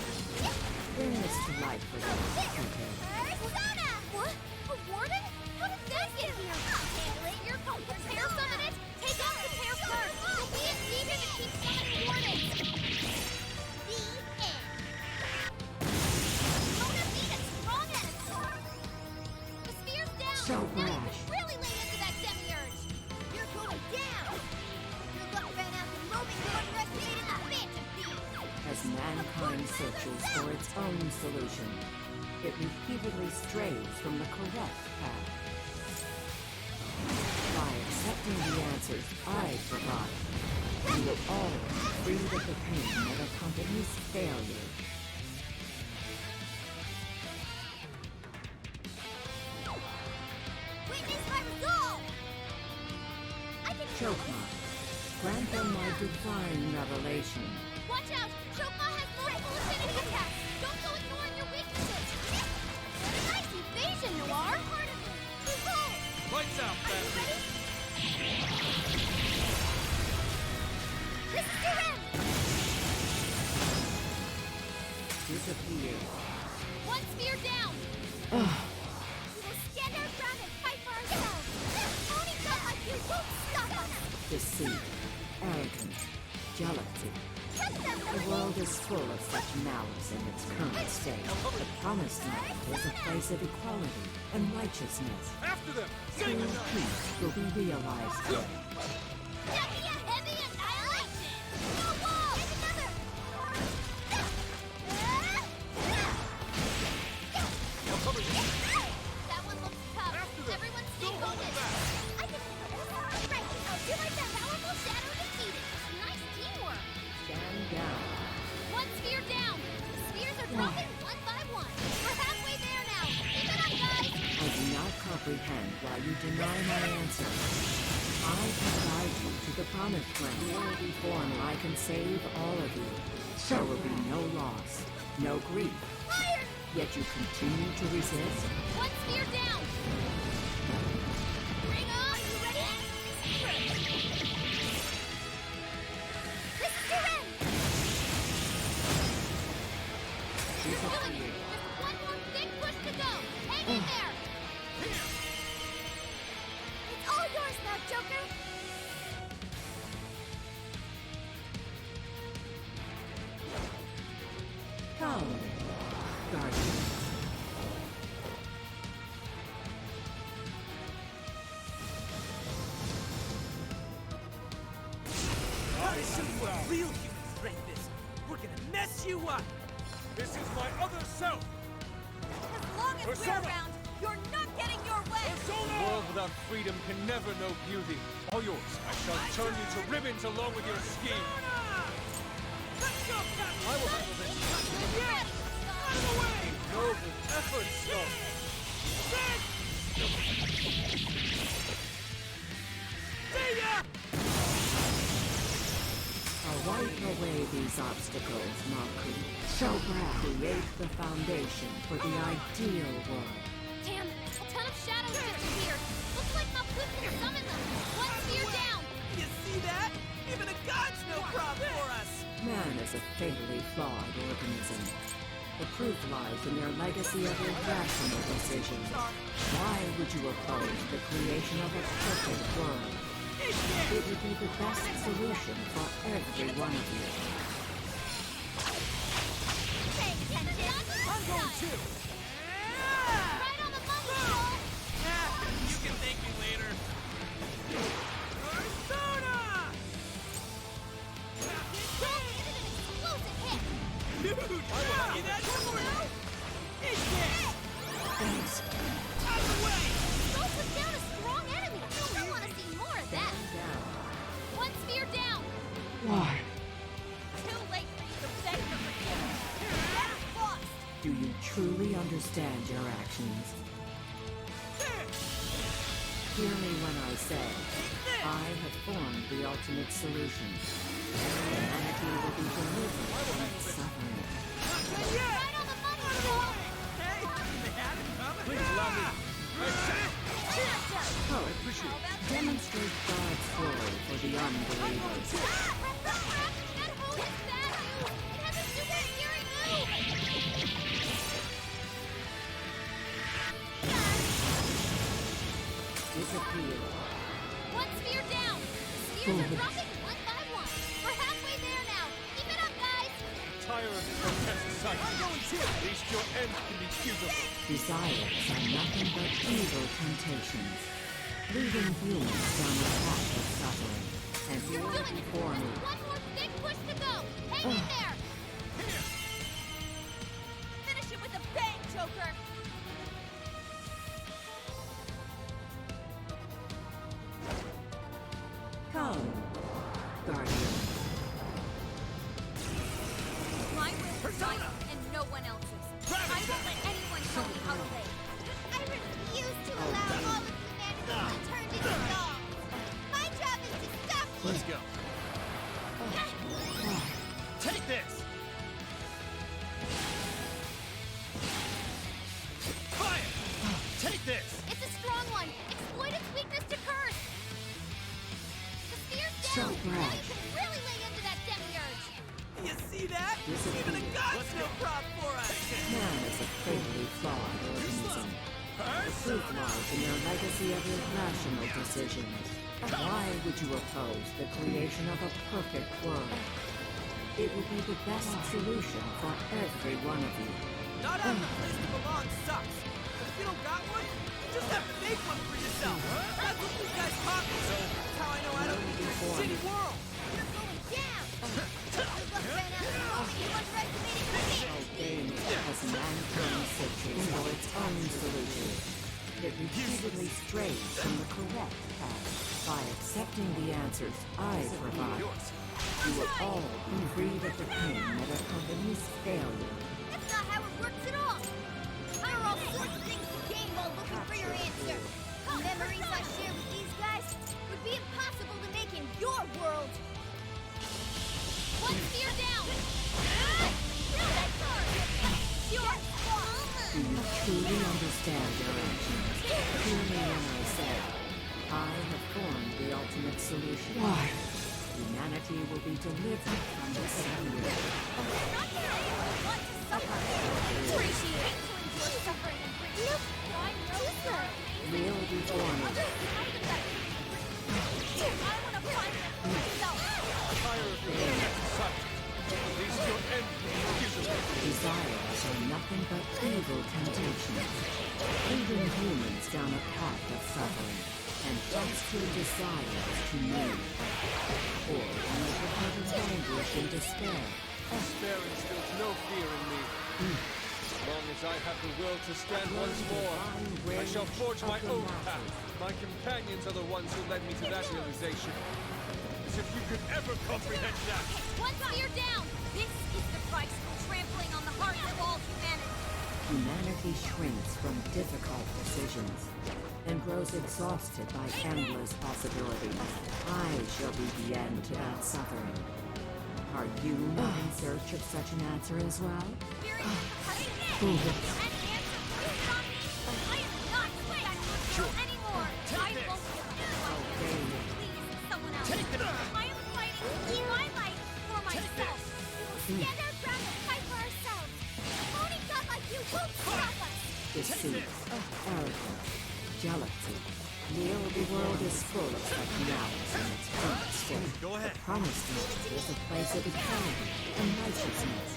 Bring this to light for them, Cupid. Hosanna! What? A warden? How did that get here? Handle it, you're going to tear summon it! Take out the tear first! You'll be a demon and keep summoning wardens! The end. Mona beat a strong enemy! The spear's down! So now you brash. can really lay into that demiurge! You're going down! Your luck ran out the moment you underestimated the Phantom Thief! As mankind searches for its own solution, it repeatedly strays from the correct path. By accepting the answers I provide, you will always be freed of the pain that accompanies failure. Witness my resolve! I can Chokma, grant them my divine revelation. Watch out! Chokma has multiple affinity attacks! Don't go ignoring your weaknesses! What a nice evasion, Noir! Part of it! Too cold! Lights out, Are you Batman! ready? This is your end! Disappear. One spear down! We will stand our ground and fight for ourselves! Only God like you won't stop us! Deceit, arrogance, jealousy. Catch them, The world is full of such malice in its current state. The Promised Land is a place of equality and righteousness. After them! True peace will be realized here. Heavy annihilation! No wall! There's another! That one looks tough. Everyone stay focused. I can... Right, do like that powerful shadow defeated. Nice teamwork. Stand down. One sphere down. The spheres are dropping one by one. We're halfway there now. Keep it up, guys. I do not comprehend why you deny my answer. I can guide you to the Promised Land. Will be form I can save all of you. There will be no loss, no grief. Fire! Yet you continue to resist? One sphere down. Bring on! Are you ready? This is your end! You're doing it! Just one more big push to go! Hang in there! It's all yours now, Joker! Come, Guardian. Gotta show you what real human strength is. We're gonna mess you up. This is my other self! As long as Persona! we're around, you're not getting your way! A world without freedom can never know beauty. All yours. I shall turn you to ribbons along with your scheme. Let's go, Captain! I will handle this. Yes! Out of the way! Noble effort, Scott. See ya! I'll wipe away these obstacles, Maku. Create the foundation for the ideal world. Damn, a ton of shadows disappeared. Looks like Malkuth can summon them. One sphere down. You see that? Even a god's no problem for us! Man is a fatally flawed organism. The proof lies in their legacy of irrational decisions. Why would you oppose the creation of a perfect world? It would be the best solution for every one of you. Pay attention. I'm going too! Right on the money, Joel. You can thank me later. Persona! Joel did an explosive hit. Dude! See that? It's it! Thanks. Out of the way! Joel put down a strong enemy. I want to see more of that. Down. One sphere down. Why? Too late for you to beg for forgiveness. That's lost. Do you truly understand your actions? Hear me when I say, I have formed the ultimate solution. Humanity will be delivered from its suffering. Right on the money, Joel. Hey, they had it coming. Please allow me. Oh, demonstrate God's glory for the unbelievers. That hole is bad news. It has a super scary move. Disappear. One sphere down. Spheres are dropping one by one. We're halfway there now. Keep it up, guys. Tire of this grotesque sight. At least your end can be beautiful. Desires are nothing but evil temptations, leading humans down the path of suffering. And You're here doing it. before me, One more big push to go. Hang in there. Finish it with a bang, Joker! come, Guardian. My will is mine, and no one else's. I won't let anyone tell me how to live. I refuse to allow all of humanity to turn into dogs. My job is to stop you. Let's go. Take this! Fire! Take this! It's a strong one. Exploit its weakness to curse. The spear's So down. Now brash. you can really lay into that demiurge. You see that? Disappear. Even a god's no problem for us! Man is a fatally flawed organism. The proof lies in their legacy of irrational decisions. Why would you oppose the creation of a perfect world? It will be the best solution for every one of you. Not having a place to belong sucks. But if you don't got one, you just have to make one for yourself. That's what these guys taught me. That's how I know I don't need your shitty world. You're going down! Good luck ran out the moment you underestimated me! Game has mankind searching for its own solution. It repeatedly strays from the correct path. By accepting the answers I provide, you will all be freed of the pain that accompanies failure. That's not how it works at all! There are all sorts of things to gain while looking for your answer. Memories I share with these guys would be impossible to make in your world. One spear down! That's hard! You're Do you truly understand your actions? Hear me when I say, I have formed the ultimate solution. Why? Humanity will be delivered from this failure. not that I want to suffer. Appreciate to endure suffering and bring you. I know, sir. Real reform. I want to find them for myself. Tired of your sight. At least your end is Desires are nothing but evil temptations, leading humans down a path of suffering, and that's who desires to move. Or in the prophetic anguish and despair. Despair instills no fear in me. As long as I have the will to stand once more, I shall forge my own path. My companions are the ones who led me to that realization. As if you could ever comprehend that! One spear down! This is the price for trampling on the hearts of all humanity. Humanity shrinks from difficult decisions and grows exhausted by endless possibilities. I shall be the end to that suffering. Are you not in search of such an answer as well? Stand our ground and fight for ourselves. Only God like you won't stop us. Deceit, arrogance, jealousy. The old world is full of such malice in its current state. Go ahead. The promised land is a place of equality and righteousness.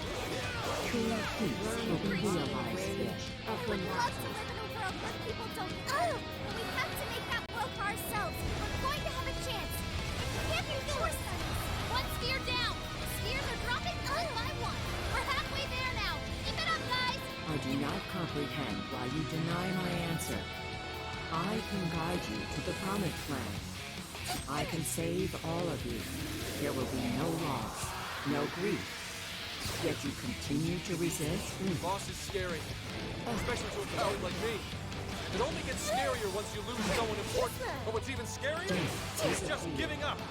True peace will be realized there. Of the We'd love to live in a world where people don't. But we have to make that world for ourselves. We're going to have a chance. It can't be forced on us. One spear down! The spears are dropping one by one. We're halfway there now! Keep it up, guys! I do not comprehend why you deny my answer. I can guide you to the promised land. I can save all of you. There will be no loss, no grief. Yet you continue to resist? Loss is scary, especially to a coward like me. It only gets scarier once you lose someone important. But what's even scarier is just giving up.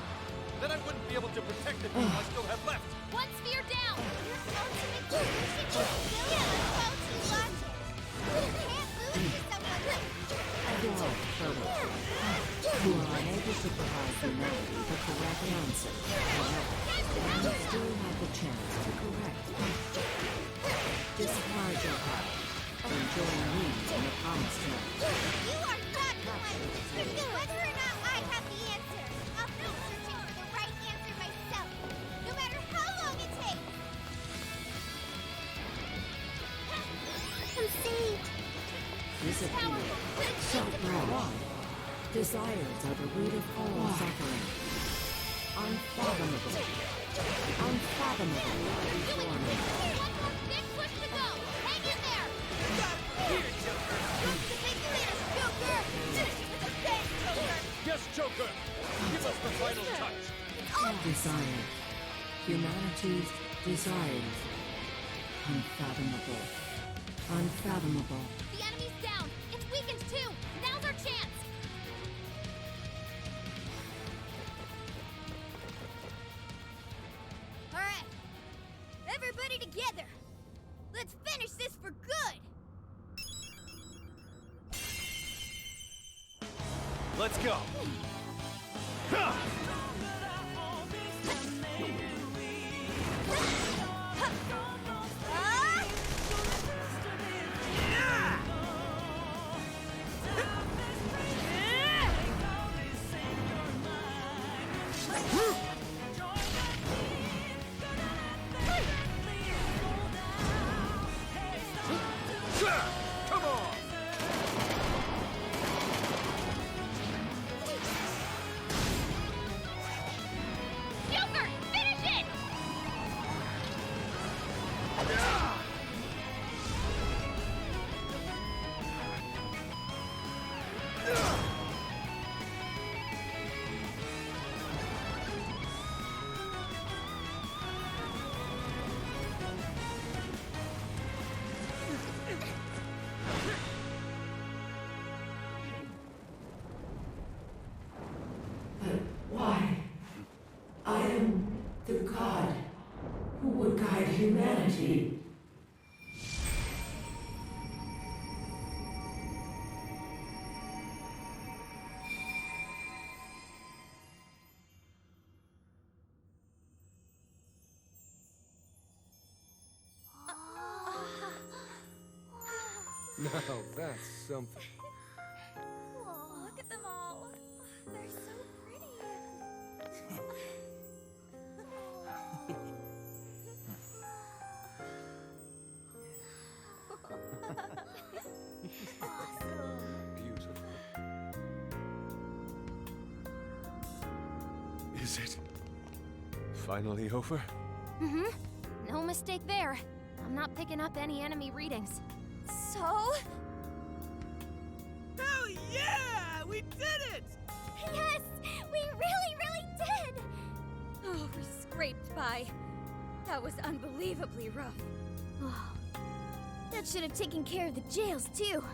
Then I wouldn't be able to protect the people I still have left. One spear down! Your ultimate solution is still faulty logic. We can't lose to someone like Adore further. You are unable to provide humanity the correct answer. However, you still have the chance to correct it. Discard your heart and join me in the promised land. you are not the one to determine whether or not I have the answer. I'll be searching for the right answer myself, no matter how long it takes. I'm saved. Disappear. Self-love. Desires are the root of all suffering. Unfathomable. Unfathomable. One more big push to go! Hang in there! That's the big finish, Joker! Finish it with a bang, Joker! Yes, Joker! Give us the final touch! Desire. Humanity's desires. Unfathomable. Unfathomable. The enemy's down! It's weakened too! Now's our chance! Alright, everybody together! Let's finish this for good! Let's go. Huh. team. Now that's something. Look at them all. They're so pretty. Beautiful. Is it finally over? Mm-hmm. No mistake there. I'm not picking up any enemy readings. So? Hell yeah! We did it! Yes! We really did! Oh, we scraped by. That was unbelievably rough. Oh, that should have taken care of the jails, too.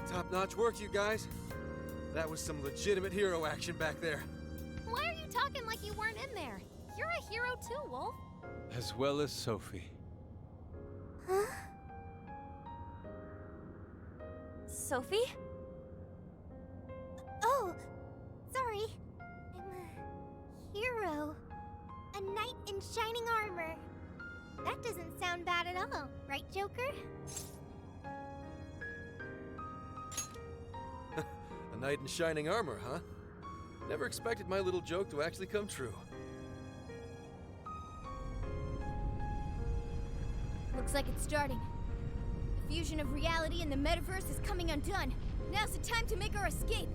Top-notch work, you guys. That was some legitimate hero action back there. Why are you talking like you weren't in there? You're a hero too, Wolf. As well as Sophie. Huh? Sophie? Oh, sorry. I'm a hero. A knight in shining armor. That doesn't sound bad at all, right, Joker? A knight in shining armor, huh? Never expected my little joke to actually come true. Looks like it's starting. The fusion of reality and the metaverse is coming undone. Now's the time to make our escape.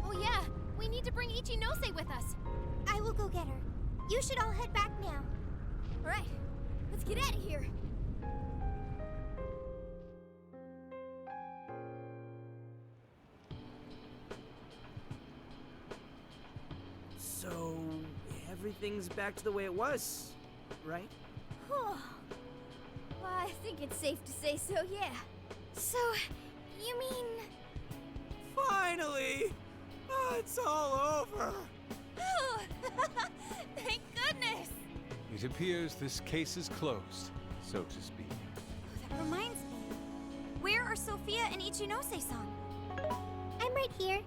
Oh yeah, we need to bring Ichinose with us. I will go get her. You should all head back now. All right, let's get out of here. So, everything's back to the way it was, right? Well, I think it's safe to say so, yeah. So, you mean... Finally! Oh, it's all over! Thank goodness! It appears this case is closed, so to speak. That reminds me. Where are Sophia and Ichinose-san? I'm right here.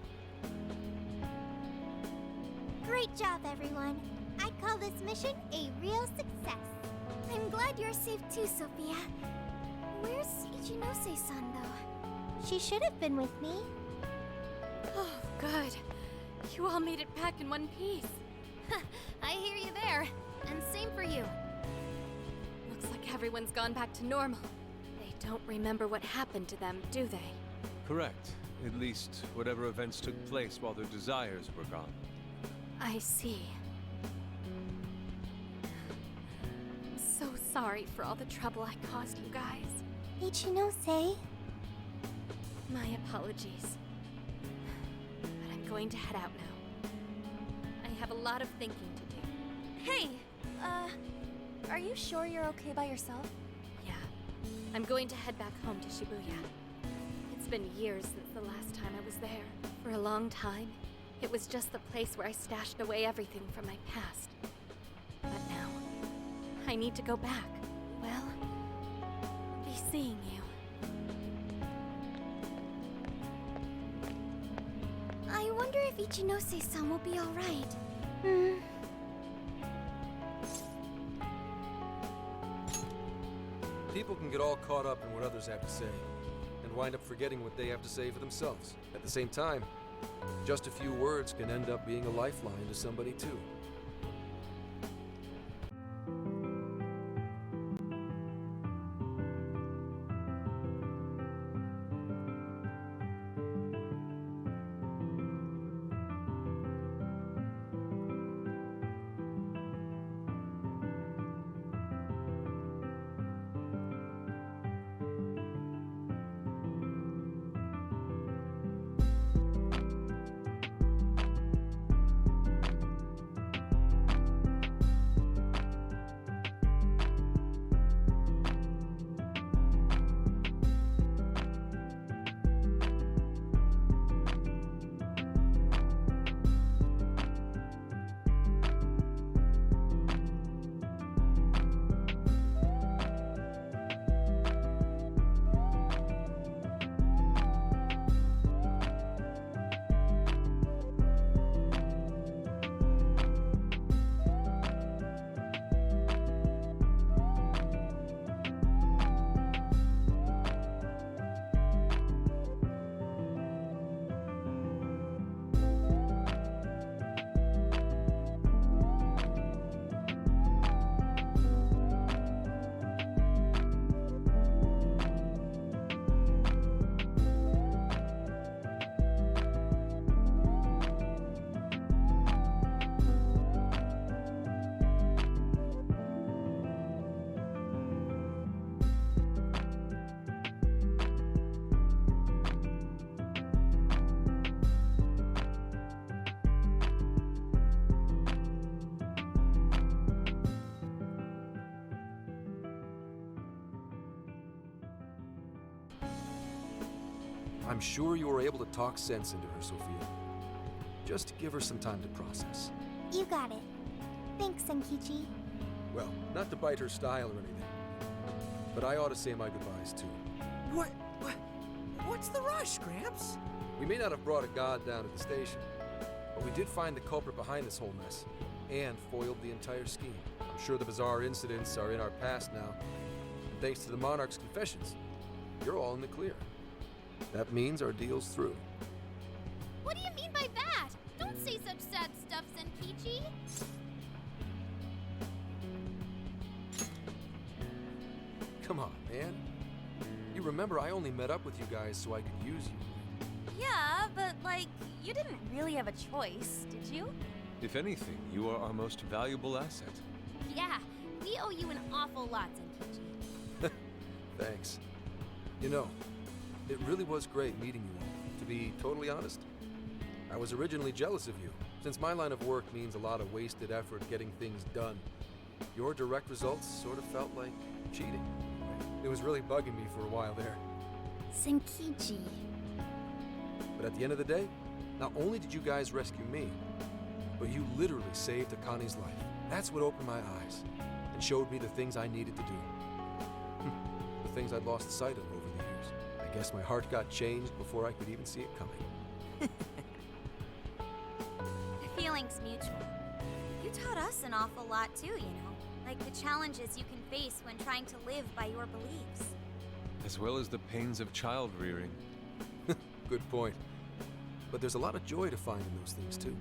Great job, everyone. I call this mission a real success. I'm glad you're safe too, Sophia. Where's Ichinose-san, though? She should have been with me. Oh, good. You all made it back in one piece. I hear you there. And same for you. Looks like everyone's gone back to normal. They don't remember what happened to them, do they? Correct. At least whatever events took place while their desires were gone. I see. I'm so sorry for all the trouble I caused you guys. Ichinose? My apologies. But I'm going to head out now. I have a lot of thinking to do. Hey! Are you sure you're okay by yourself? Yeah. I'm going to head back home to Shibuya. It's been years since the last time I was there. For a long time, it was just the place where I stashed away everything from my past. But now, I need to go back. Well, I'll be seeing you. I wonder if Ichinose-san will be alright. People can get all caught up in what others have to say, and wind up forgetting what they have to say for themselves. At the same time, just a few words can end up being a lifeline to somebody too. I'm sure you were able to talk sense into her, Sophia. Just give her some time to process. You got it. Thanks, Senkichi. Well, not to bite her style or anything, but I ought to say my goodbyes too. What's the rush, Gramps? We may not have brought a god down at the station, but we did find the culprit behind this whole mess, and foiled the entire scheme. I'm sure the bizarre incidents are in our past now, and thanks to the Monarch's confessions, you're all in the clear. That means our deal's through. What do you mean by that? Don't say such sad stuff, Senkichi. Come on, man. You remember I only met up with you guys so I could use you. Yeah, but like, you didn't really have a choice, did you? If anything, you are our most valuable asset. Yeah, we owe you an awful lot, Senkichi. Thanks. You know, it really was great meeting you all. To be totally honest, I was originally jealous of you, since my line of work means a lot of wasted effort getting things done. Your direct results sort of felt like cheating. It was really bugging me for a while there. Senkichi. But at the end of the day, not only did you guys rescue me, but you literally saved Akani's life. That's what opened my eyes and showed me the things I needed to do. The things I'd lost sight of over the years. I guess my heart got changed before I could even see it coming. The feeling's mutual. You taught us an awful lot too, you know. Like the challenges you can face when trying to live by your beliefs. As well as the pains of child rearing. Good point. But there's a lot of joy to find in those things too.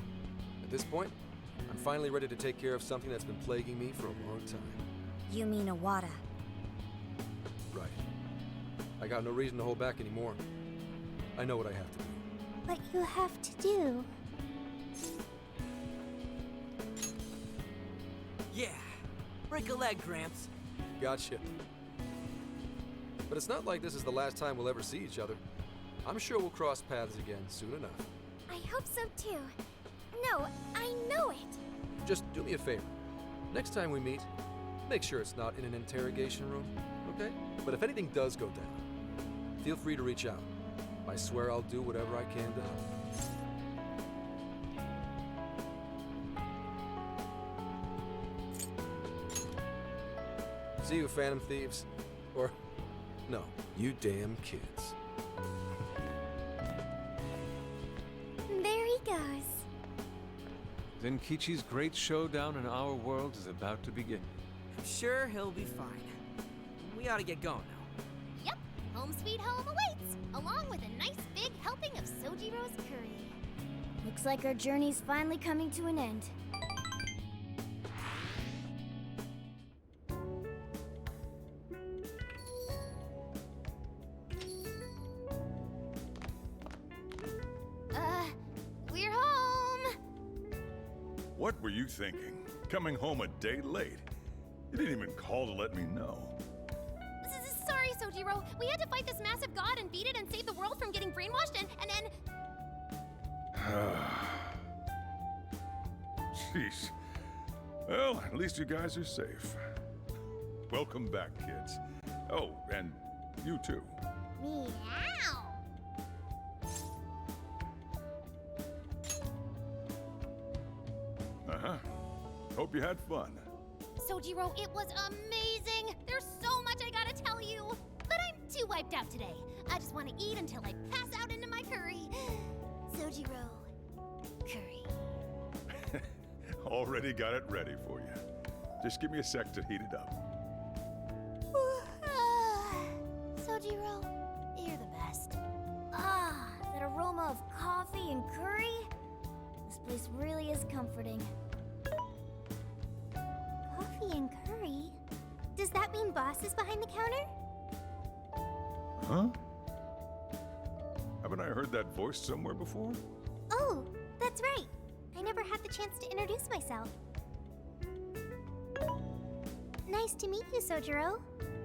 At this point, I'm finally ready to take care of something that's been plaguing me for a long time. You mean Awada? Right. I got no reason to hold back anymore. I know what I have to do. What you have to do. Yeah. Break a leg, Gramps. Gotcha. But it's not like this is the last time we'll ever see each other. I'm sure we'll cross paths again soon enough. I hope so too. No, I know it. Just do me a favor. Next time we meet, make sure it's not in an interrogation room, okay? But if anything does go down, feel free to reach out. I swear I'll do whatever I can to help. See you, Phantom Thieves. Or, no, you damn kids. There he goes. Zenkichi's great showdown in our world is about to begin. I'm sure he'll be fine. We ought to get going now. Yep, home sweet home awaits, along with a nice big helping of Sojiro's curry. Looks like our journey's finally coming to an end. We're home! What were you thinking? Coming home a day late? You didn't even call to let me know. Sorry, Sojiro. We had to fight this massive god and beat it and save the world from getting brainwashed and Jeez. Well, at least you guys are safe. Welcome back, kids. Oh, and you too. Meow! Uh-huh. Hope you had fun. Sojiro, it was amazing! There's so much I gotta tell you! But I'm too wiped out today. I just want to eat until I pass out into my curry. Sojiro, curry. Already got it ready for you. Just give me a sec to heat it up. Sojiro, you're the best. Ah, that aroma of coffee and curry? This place really is comforting. Coffee and curry? Does that mean Boss is behind the counter? Huh? Haven't I heard that voice somewhere before? Oh, that's right. I never had the chance to introduce myself. Nice to meet you, Sojiro.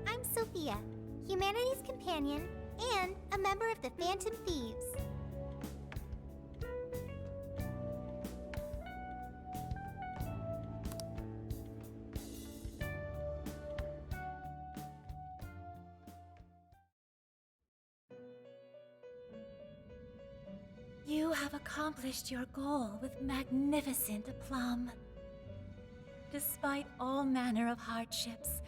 I'm Sophia, humanity's companion and a member of the Phantom Thieves. You have accomplished your goal with magnificent aplomb. Despite all manner of hardships,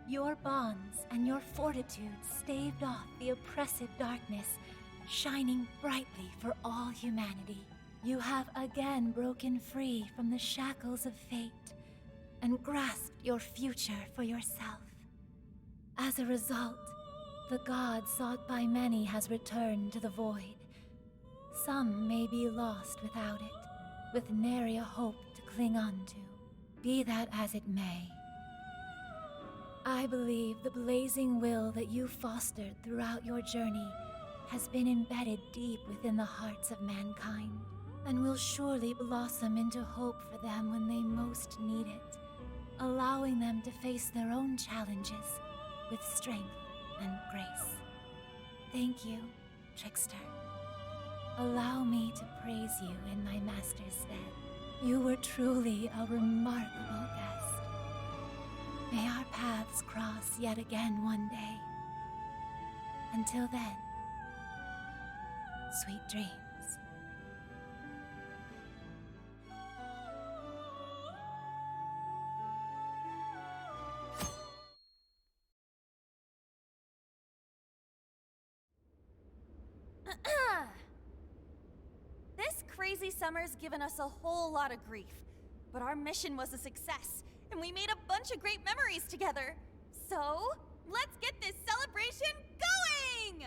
your bonds and your fortitude staved off the oppressive darkness, shining brightly for all humanity. You have again broken free from the shackles of fate and grasped your future for yourself. As a result, the god sought by many has returned to the void. Some may be lost without it, with nary a hope to cling on to. Be that as it may, I believe the blazing will that you fostered throughout your journey has been embedded deep within the hearts of mankind, and will surely blossom into hope for them when they most need it, allowing them to face their own challenges with strength and grace. Thank you, Trickster. Allow me to praise you in my master's stead. You were truly a remarkable guest. May our paths cross yet again one day. Until then, sweet dreams. This crazy summer's given us a whole lot of grief, but our mission was a success, and we made a bunch of great memories together. So, let's get this celebration going!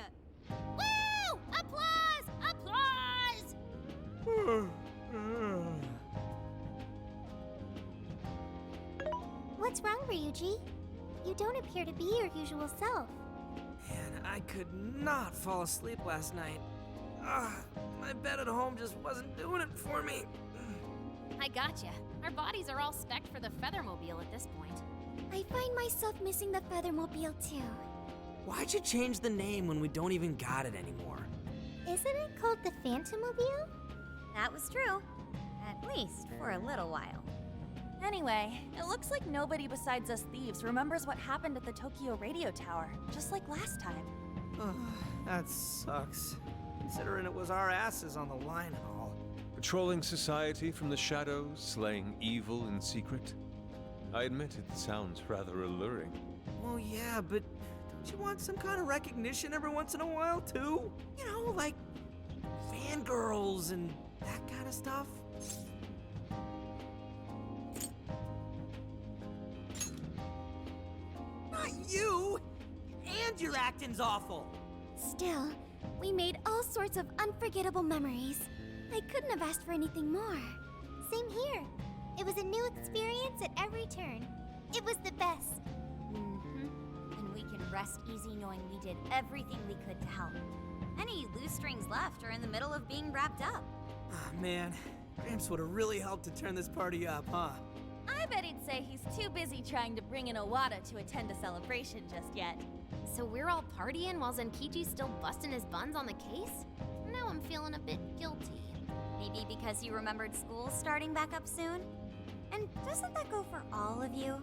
Woo! Applause! Applause! What's wrong, Ryuji? You don't appear to be your usual self. Man, I could not fall asleep last night. My bed at home just wasn't doing it for me. I gotcha. Our bodies are all spec'd for the Feathermobile at this point. I find myself missing the Feathermobile too. Why'd you change the name when we don't even got it anymore? Isn't it called the Phantomobile? That was true. At least for a little while. Anyway, it looks like nobody besides us thieves remembers what happened at the Tokyo Radio Tower, just like last time. That sucks. Considering it was our asses on the line and all. Patrolling society from the shadows, slaying evil in secret. I admit it sounds rather alluring. Well, yeah, but don't you want some kind of recognition every once in a while, too? You know, like fangirls and that kind of stuff? Not you! And your acting's awful! Still, we made all sorts of unforgettable memories. I couldn't have asked for anything more. Same here. It was a new experience at every turn. It was the best. And we can rest easy knowing we did everything we could to help. Any loose strings left are in the middle of being wrapped up. Ah, man. Gramps would have really helped to turn this party up, huh? I bet he'd say he's too busy trying to bring in Owada to attend a celebration just yet. So we're all partying while Zenkichi's still busting his buns on the case? Now I'm feeling a bit guilty. Maybe because you remembered school starting back up soon? And doesn't that go for all of you?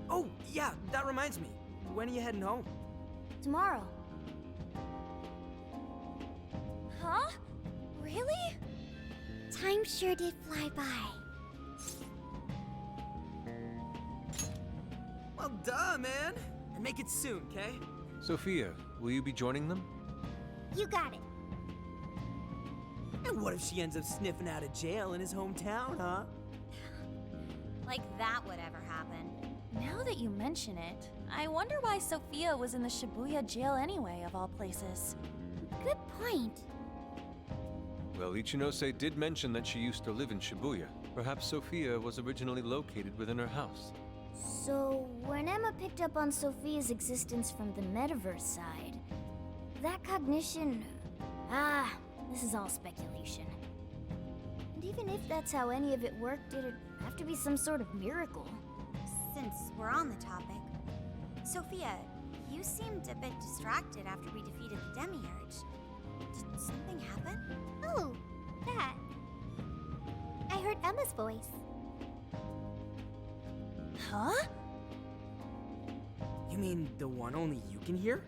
Oh, yeah, that reminds me. When are you heading home? Tomorrow. Huh? Really? Time sure did fly by. Well, duh, man. And make it soon, okay? Sophia, will you be joining them? You got it. And what if she ends up sniffing out of jail in his hometown, huh? Like that would ever happen. Now that you mention it, I wonder why Sophia was in the Shibuya jail anyway, of all places. Good point. Well, Ichinose did mention that she used to live in Shibuya. Perhaps Sophia was originally located within her house. So, when Emma picked up on Sophia's existence from the metaverse side, that cognition... this is all speculation. And even if that's how any of it worked, it'd have to be some sort of miracle. Since we're on the topic, Sophia, you seemed a bit distracted after we defeated the Demiurge. Did something happen? Oh, that. I heard Emma's voice. Huh? You mean the one only you can hear?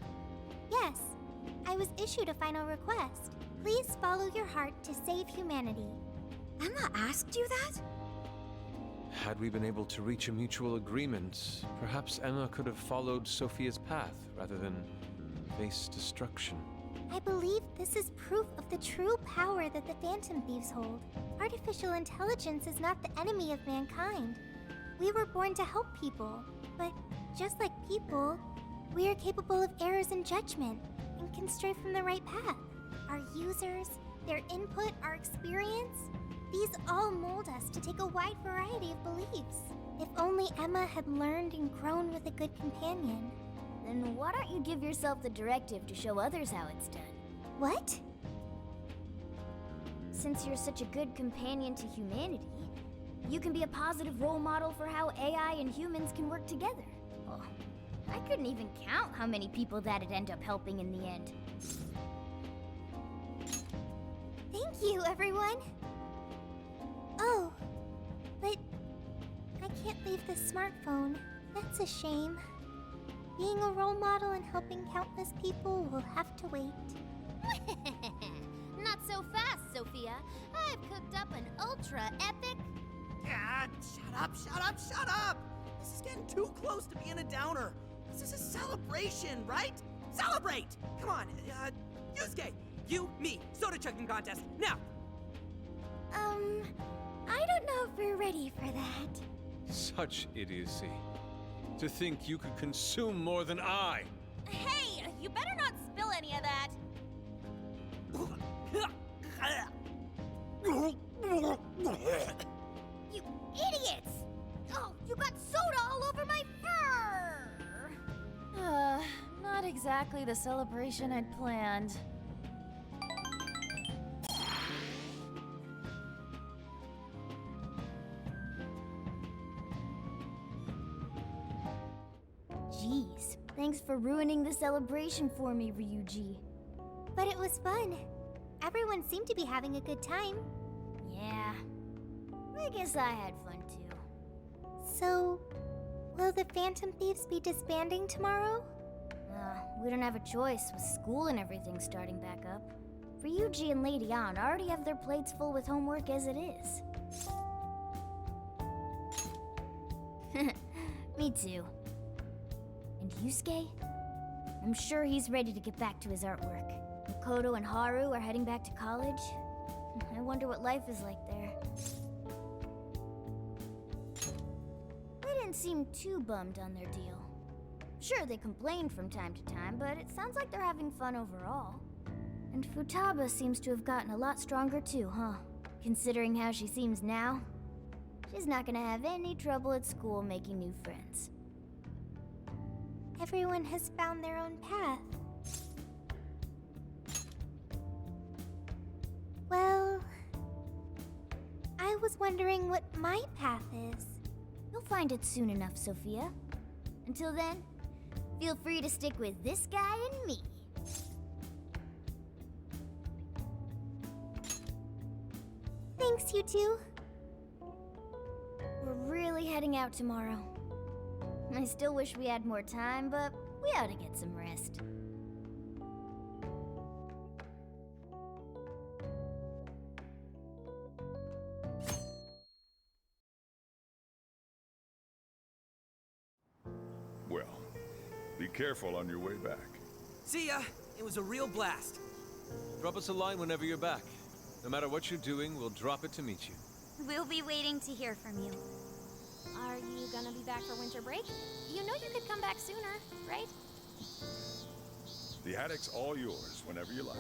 Yes. I was issued a final request. Please follow your heart to save humanity. Emma asked you that? Had we been able to reach a mutual agreement, perhaps Emma could have followed Sophia's path rather than face destruction. I believe this is proof of the true power that the Phantom Thieves hold. Artificial intelligence is not the enemy of mankind. We were born to help people, but just like people, we are capable of errors in judgment and can stray from the right path. Our users, their input, our experience, these all mold us to take a wide variety of beliefs. If only Emma had learned and grown with a good companion. Then why don't you give yourself the directive to show others how it's done? What? Since you're such a good companion to humanity, you can be a positive role model for how AI and humans can work together. Oh, I couldn't even count how many people that'd end up helping in the end. Thank you, everyone. Oh, but I can't leave this smartphone. That's a shame. Being a role model and helping countless people will have to wait. Not so fast, Sophia. I've cooked up an ultra-epic... God, shut up! This is getting too close to being a downer. This is a celebration, right? Celebrate! Come on, Yusuke, you, me, soda chugging contest, now! I don't know if we're ready for that. Such idiocy. To think you could consume more than I. Hey, you better not spill any of that. You idiots! Oh, you got soda all over my fur! Not exactly the celebration I'd planned. Jeez, thanks for ruining the celebration for me, Ryuji. But it was fun. Everyone seemed to be having a good time. Yeah, I guess I had fun too. So, will the Phantom Thieves be disbanding tomorrow? We don't have a choice with school and everything starting back up. Ryuji and Lady Ann already have their plates full with homework as it is. Me too. And Yusuke? I'm sure he's ready to get back to his artwork. Makoto and Haru are heading back to college. I wonder what life is like there. They didn't seem too bummed on their deal. Sure, they complained from time to time, but it sounds like they're having fun overall. And Futaba seems to have gotten a lot stronger too, huh? Considering how she seems now, she's not gonna have any trouble at school making new friends. Everyone has found their own path. Well, I was wondering what my path is. You'll find it soon enough, Sophia. Until then, feel free to stick with this guy and me. Thanks, you two. We're really heading out tomorrow. I still wish we had more time, but we ought to get some rest. Well, be careful on your way back. See ya! It was a real blast. Drop us a line whenever you're back. No matter what you're doing, we'll drop it to meet you. We'll be waiting to hear from you. Are you gonna be back for winter break? You know you could come back sooner, right? The attic's all yours whenever you like.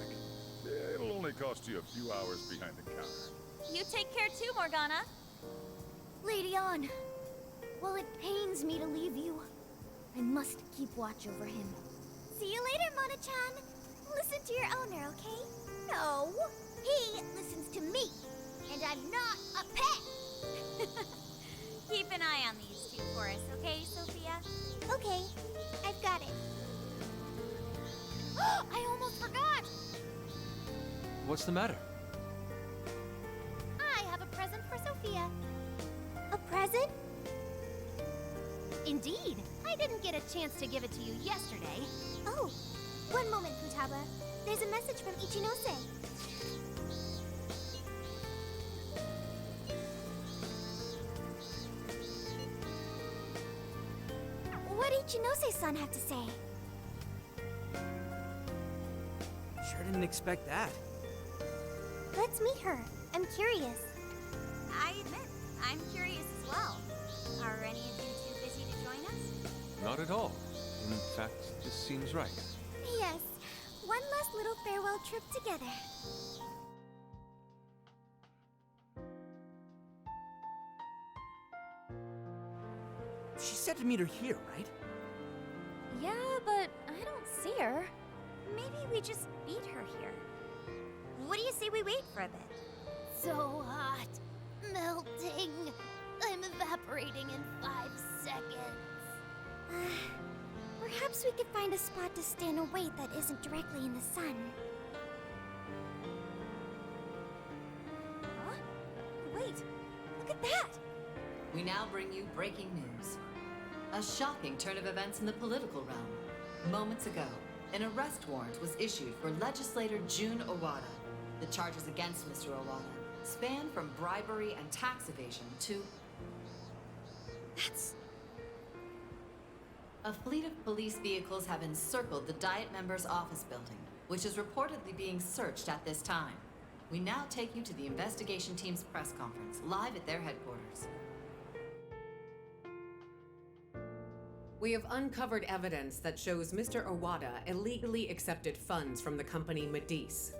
It'll only cost you a few hours behind the counter. You take care too, Morgana. Lady Ann, while it pains me to leave you, I must keep watch over him. See you later, Mona-chan. Listen to your owner, okay? No, he listens to me, and I'm not a pet. Keep an eye on these two for us, okay, Sophia? Okay, I've got it. I almost forgot! What's the matter? I have a present for Sophia. A present? Indeed. I didn't get a chance to give it to you yesterday. Oh, one moment, Futaba. There's a message from Ichinose. What Ichinose-san have to say? Sure didn't expect that. Let's meet her. I'm curious. I admit, I'm curious as well. Are any of you too busy to join us? Not at all. In fact, this seems right. Yes, one last little farewell trip together. She said to meet her here, right? Yeah, but I don't see her. Maybe we just beat her here. What do you say we wait for a bit? So hot. Melting. I'm evaporating in 5 seconds. Perhaps we could find a spot to stand and wait that isn't directly in the sun. Huh? Wait, look at that! We now bring you breaking news. A shocking turn of events in the political realm. Moments ago, an arrest warrant was issued for legislator Jun Owada. The charges against Mr. Owada span from bribery and tax evasion to... That's... A fleet of police vehicles have encircled the Diet members' office building, which is reportedly being searched at this time. We now take you to the investigation team's press conference, live at their headquarters. We have uncovered evidence that shows Mr. Owada illegally accepted funds from the company Medice.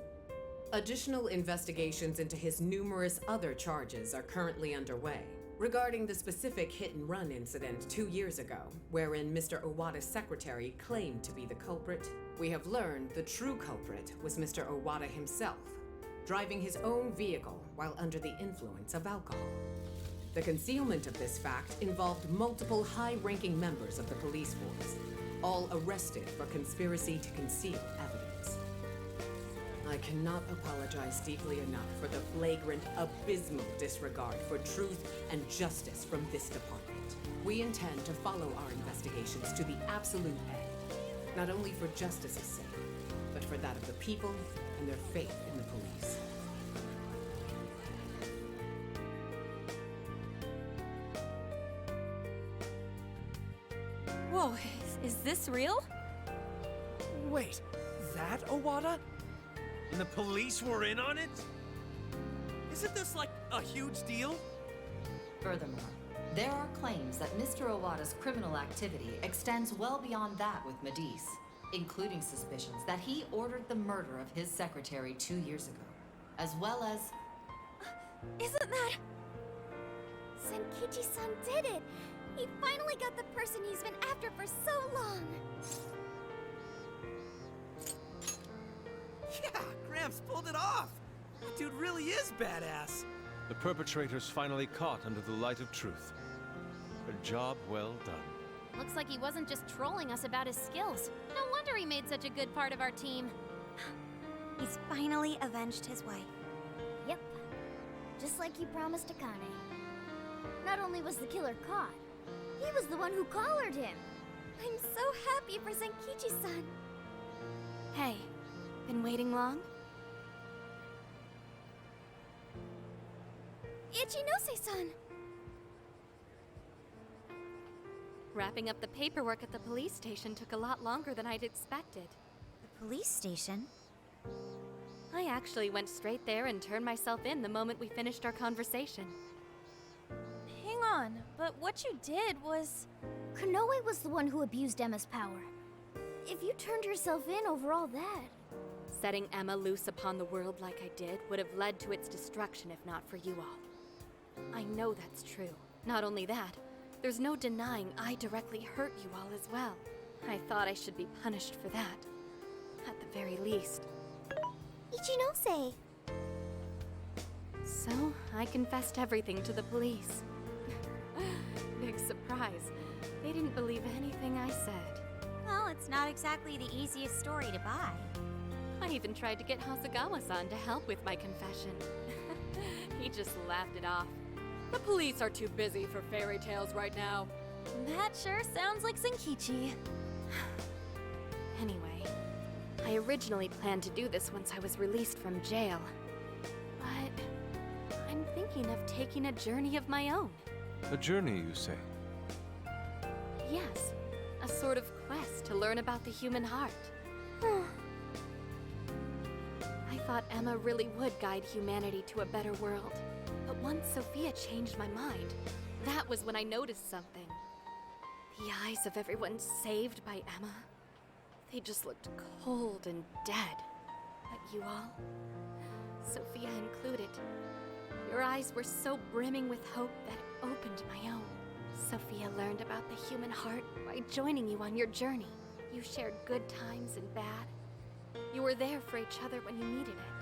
Additional investigations into his numerous other charges are currently underway. Regarding the specific hit-and-run incident 2 years ago, wherein Mr. Owada's secretary claimed to be the culprit, we have learned the true culprit was Mr. Owada himself, driving his own vehicle while under the influence of alcohol. The concealment of this fact involved multiple high-ranking members of the police force, all arrested for conspiracy to conceal evidence. I cannot apologize deeply enough for the flagrant, abysmal disregard for truth and justice from this department. We intend to follow our investigations to the absolute end, not only for justice's sake, but for that of the people and their faith in the police. Whoa, is this real? Wait, that Owada? And the police were in on it? Isn't this like a huge deal? Furthermore, there are claims that Mr. Owada's criminal activity extends well beyond that with Medice, including suspicions that he ordered the murder of his secretary 2 years ago, as well as... Isn't that... Senkichi-san did it! He finally got the person he's been after for so long! Yeah, Gramps pulled it off! That dude really is badass! The perpetrator's finally caught under the light of truth. A job well done. Looks like he wasn't just trolling us about his skills. No wonder he made such a good part of our team. He's finally avenged his wife. Yep. Just like he promised Akane. Not only was the killer caught, he was the one who collared him. I'm so happy for Senkichi-san. Hey, been waiting long? Ichinose-san! Wrapping up the paperwork at the police station took a lot longer than I'd expected. The police station? I actually went straight there and turned myself in the moment we finished our conversation. Hang on, but what you did was... Konoe was the one who abused Emma's power. If you turned yourself in over all that... Setting Emma loose upon the world like I did would have led to its destruction if not for you all. I know that's true. Not only that, there's no denying I directly hurt you all as well. I thought I should be punished for that. At the very least. Ichinose! So, I confessed everything to the police. Big surprise. They didn't believe anything I said. Well, it's not exactly the easiest story to buy. I even tried to get Hasegawa-san to help with my confession. He just laughed it off. The police are too busy for fairy tales right now. That sure sounds like Senkichi. Anyway, I originally planned to do this once I was released from jail. But I'm thinking of taking a journey of my own. A journey, you say? Yes, a sort of quest to learn about the human heart. I thought Emma really would guide humanity to a better world. But once Sophia changed my mind, that was when I noticed something. The eyes of everyone saved by Emma, they just looked cold and dead. But you all, Sophia included, your eyes were so brimming with hope that it opened my own. Sophia learned about the human heart by joining you on your journey. You shared good times and bad. You were there for each other when you needed it.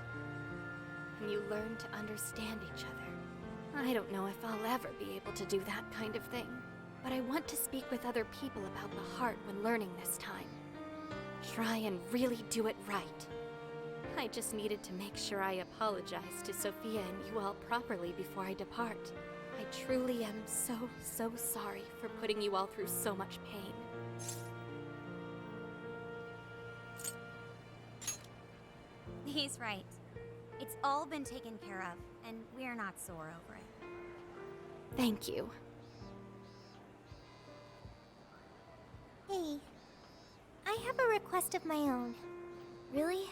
And you learned to understand each other. I don't know if I'll ever be able to do that kind of thing, but I want to speak with other people about the heart when learning this time. Try and really do it right. I just needed to make sure I apologize to Sophia and you all properly before I depart. I truly am so sorry for putting you all through so much pain. He's right. It's all been taken care of, and we're not sore over it. Thank you. Hey, I have a request of my own. Really?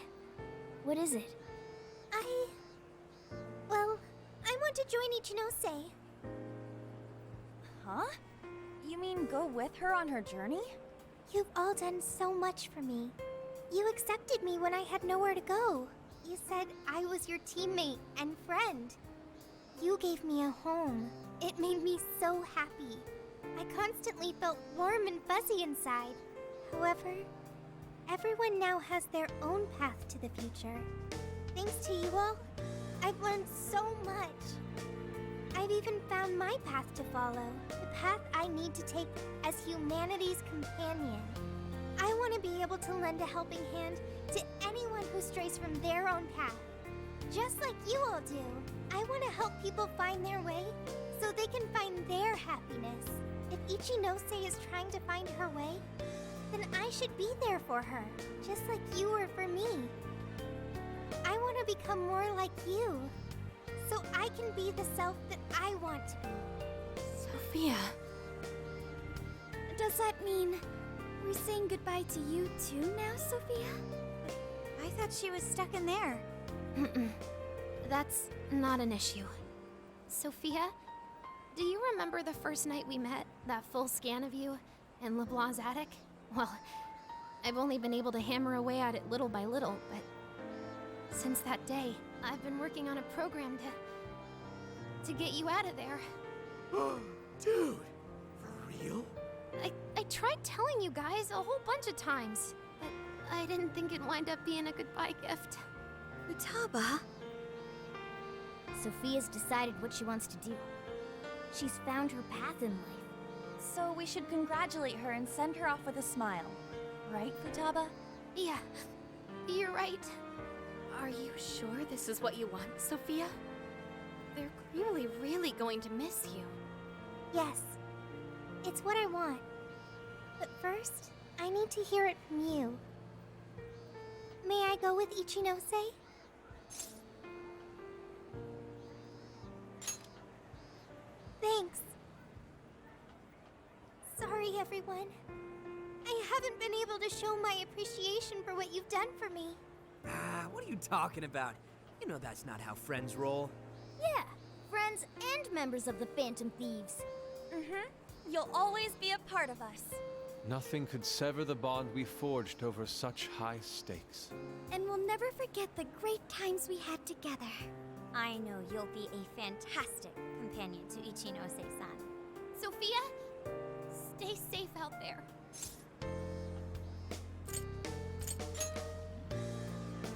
What is it? Well, I want to join Ichinose. Huh? You mean go with her on her journey? You've all done so much for me. You accepted me when I had nowhere to go. You said I was your teammate and friend. You gave me a home. It made me so happy. I constantly felt warm and fuzzy inside. However, everyone now has their own path to the future. Thanks to you all, I've learned so much. I've even found my path to follow, the path I need to take as humanity's companion. I want to be able to lend a helping hand to anyone who strays from their own path. Just like you all do, I want to help people find their way so they can find their happiness. If Ichinose is trying to find her way, then I should be there for her, just like you were for me. I want to become more like you, so I can be the self that I want to be. Sophia. Does that mean we're saying goodbye to you too now, Sophia? I thought she was stuck in there. That's not an issue. Sophia, do you remember the first night we met? That full scan of you in LeBlanc's attic? Well, I've only been able to hammer away at it little by little, but since that day, I've been working on a program to get you out of there. Dude, for real? I tried telling you guys a whole bunch of times, but I didn't think it'd wind up being a goodbye gift. Futaba? Sophia's decided what she wants to do. She's found her path in life. So we should congratulate her and send her off with a smile. Right, Futaba? Yeah, you're right. Are you sure this is what you want, Sophia? They're clearly really going to miss you. Yes, it's what I want. But first, I need to hear it from you. May I go with Ichinose? Thanks. Sorry, everyone. I haven't been able to show my appreciation for what you've done for me. What are you talking about? You know that's not how friends roll. Yeah, friends and members of the Phantom Thieves. You'll always be a part of us. Nothing could sever the bond we forged over such high stakes. And we'll never forget the great times we had together. I know you'll be a fantastic companion to Ichinose-san. Sophia, stay safe out there.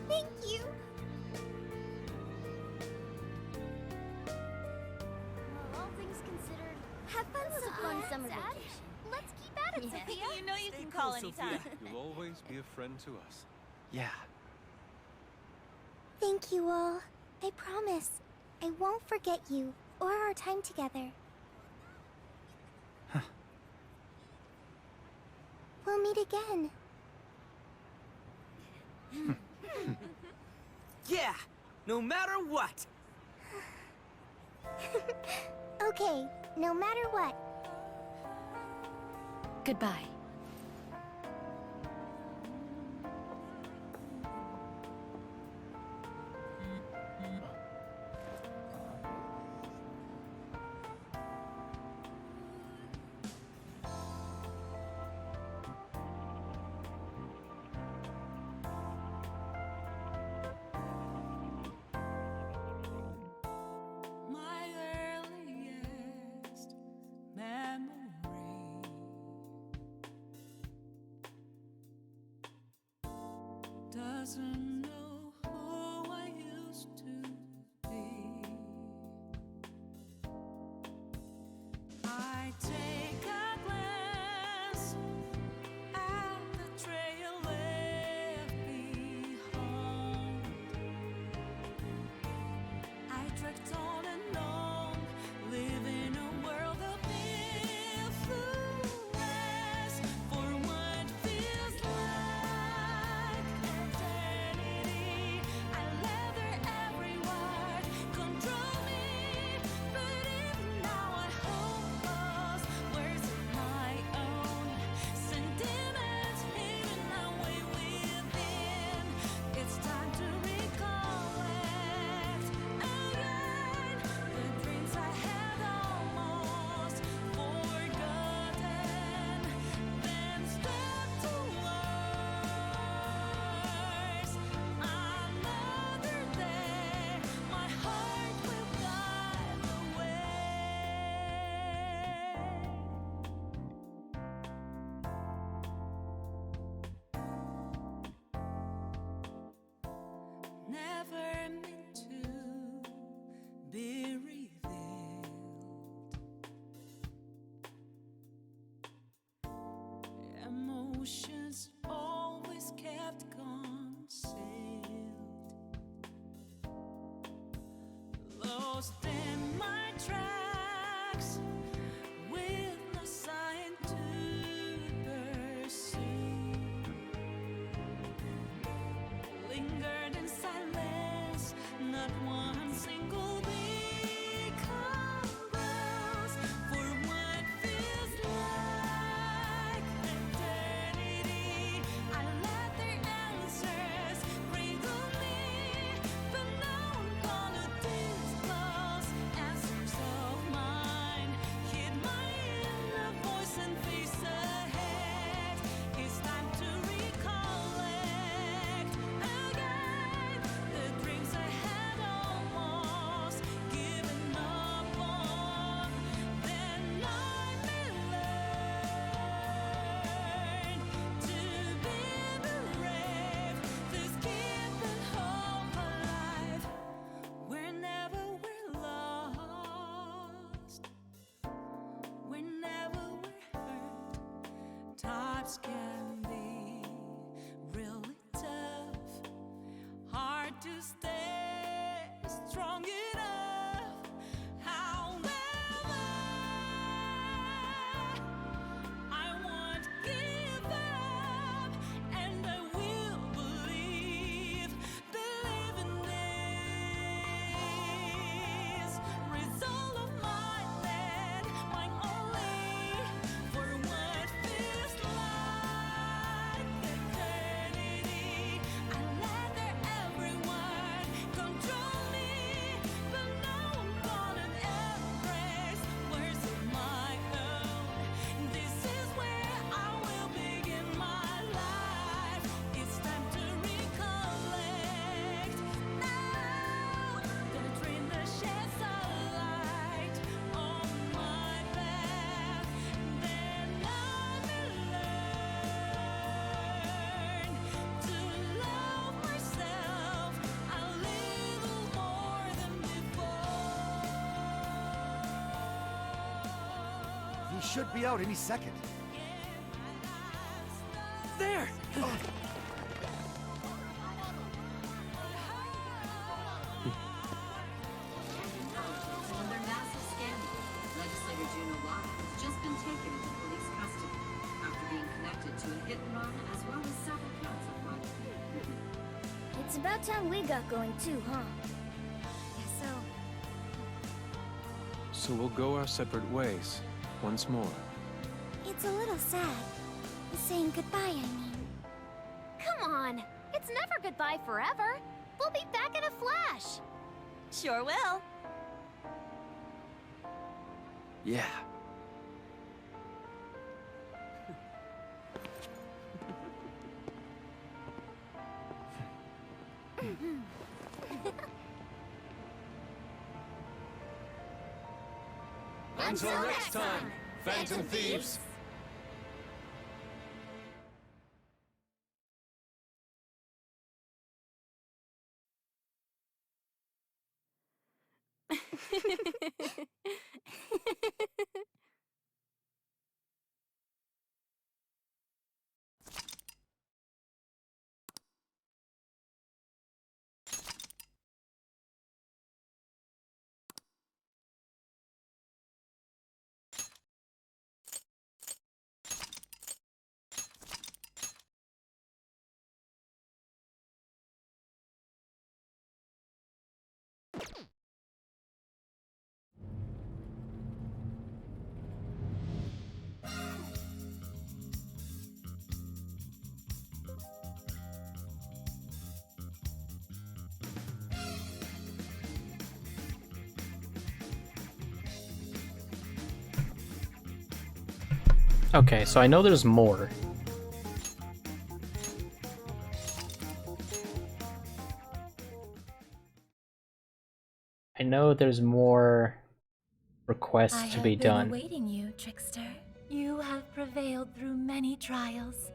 Thank you. Well, all things considered, Have fun, that was a Sophia. fun summer Sad. vacation. Let's keep at it, Sophia. You know you Stay can cool, call Sophia. anytime. You'll always be a friend to us. Yeah. Thank you all. I promise, I won't forget you or our time together. We'll meet again. Yeah, no matter what. Okay, no matter what. Goodbye. My earliest memory doesn't know who I used to be. I take a glance at the trail left behind. I drift on and on, live in a world of influence for what feels like eternity. I let every word control me, but even now I hold lost words of my own, sentiments hidden away within. It's time to recollect again the dreams I had almost forgotten, then step towards another day. My heart will guide the way. Never meant to be revealed. Emotions always kept concealed. Lost in my tracks, with no sign to pursue. Lingered in silence, not one single beat convulsed for what feels like eternity. I let their answers riddle me, but now I'm gonna disclose answers of mine. Hid my inner voice and face ahead. It's time to recollect again the dreams I had almost given up on. Then I may learn to be brave, this keeping hope alive. Whenever we're lost, whenever we're hurt, times can be really tough. Hard to stay strong enough. However, I won't give up, and I will believe in this result of my land, mine only, for what feels like eternity. I let their every word control me, but now I'm gonna embrace words of my own. This is where I will begin my life. It's time to recollect now the dream that sheds a light on my path. Then I will learn to love myself a little more than before. He should be out any second. There! Another massive scandal. Legislator June Owada has just been taken into police custody after being connected to a hit and run as well as several counts of money. about time we got going too, huh? Guess so. So we'll go our separate ways, once more. It's a little sad. Saying goodbye, I mean. Come on! It's never goodbye forever! We'll be back in a flash! Sure will. Yeah. Until next time, Phantom Thieves! Okay, so I know there's more. I know there's more requests to be done. I have been awaiting you, Trickster. You have prevailed through many trials.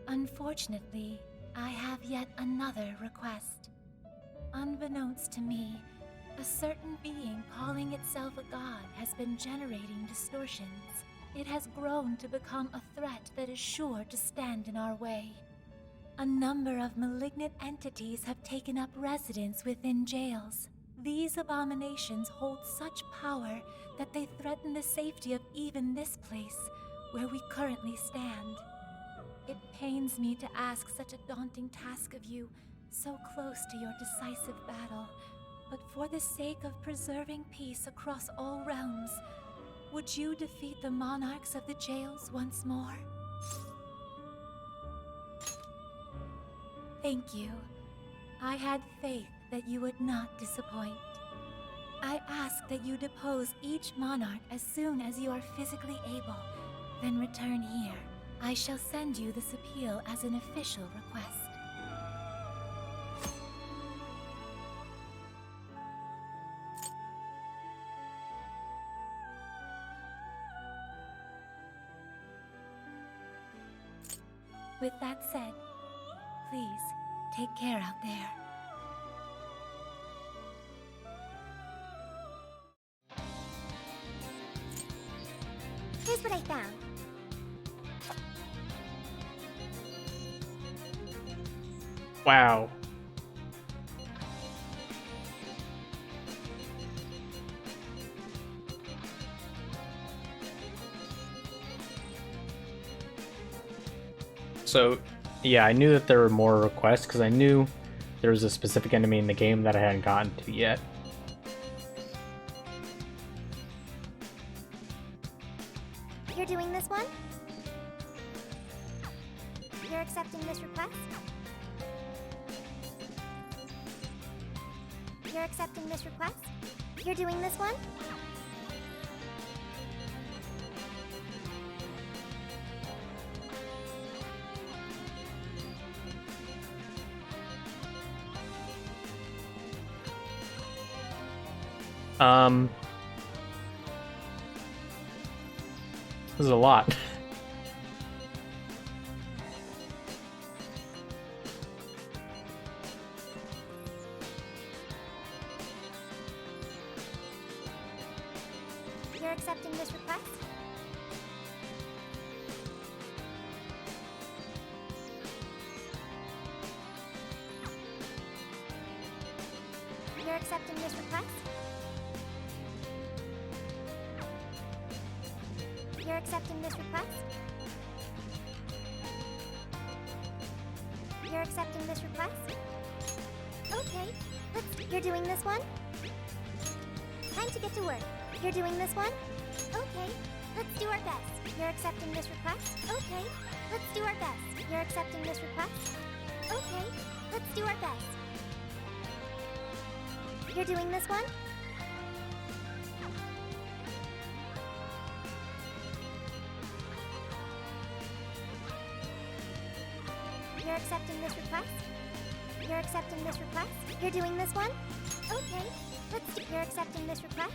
Unfortunately, I have yet another request. Unbeknownst to me, a certain being calling itself a god has been generating distortions. It has grown to become a threat that is sure to stand in our way. A number of malignant entities have taken up residence within jails. These abominations hold such power that they threaten the safety of even this place, where we currently stand. It pains me to ask such a daunting task of you, so close to your decisive battle, but for the sake of preserving peace across all realms, would you defeat the monarchs of the jails once more? Thank you. I had faith that you would not disappoint. I ask that you depose each monarch as soon as you are physically able, then return here. I shall send you this appeal as an official request. With that said, please take care out there. Here's what I found. Wow. So, yeah, I knew that there were more requests because I knew there was a specific enemy in the game that I hadn't gotten to yet. You're doing this one? You're accepting this request? You're accepting this request? You're doing this one? This is a lot. You're accepting this request? You're accepting this request? You're accepting this request? You're accepting this request? Okay, you're doing this one? Time to get to work. You're doing this one? Okay, let's do our best. You're accepting this request? Okay, let's do our best. You're accepting this request? Okay, let's do our best. You're doing this one? You're accepting this request? You're accepting this request? You're doing this one? Okay, you're accepting this request?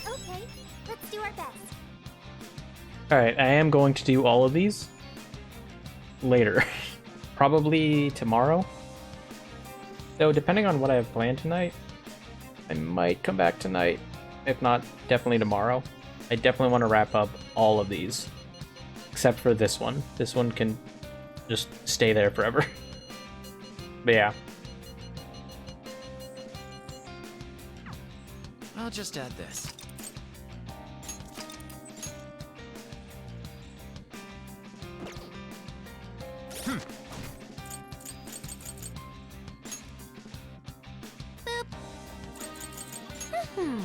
Okay, let's do our best. Alright, I am going to do all of these later. Probably tomorrow. Though, depending on what I have planned tonight, I might come back tonight. If not, definitely tomorrow. I definitely want to wrap up all of these. Except for this one. This one can just stay there forever. But yeah. I'll just add this. Hmm.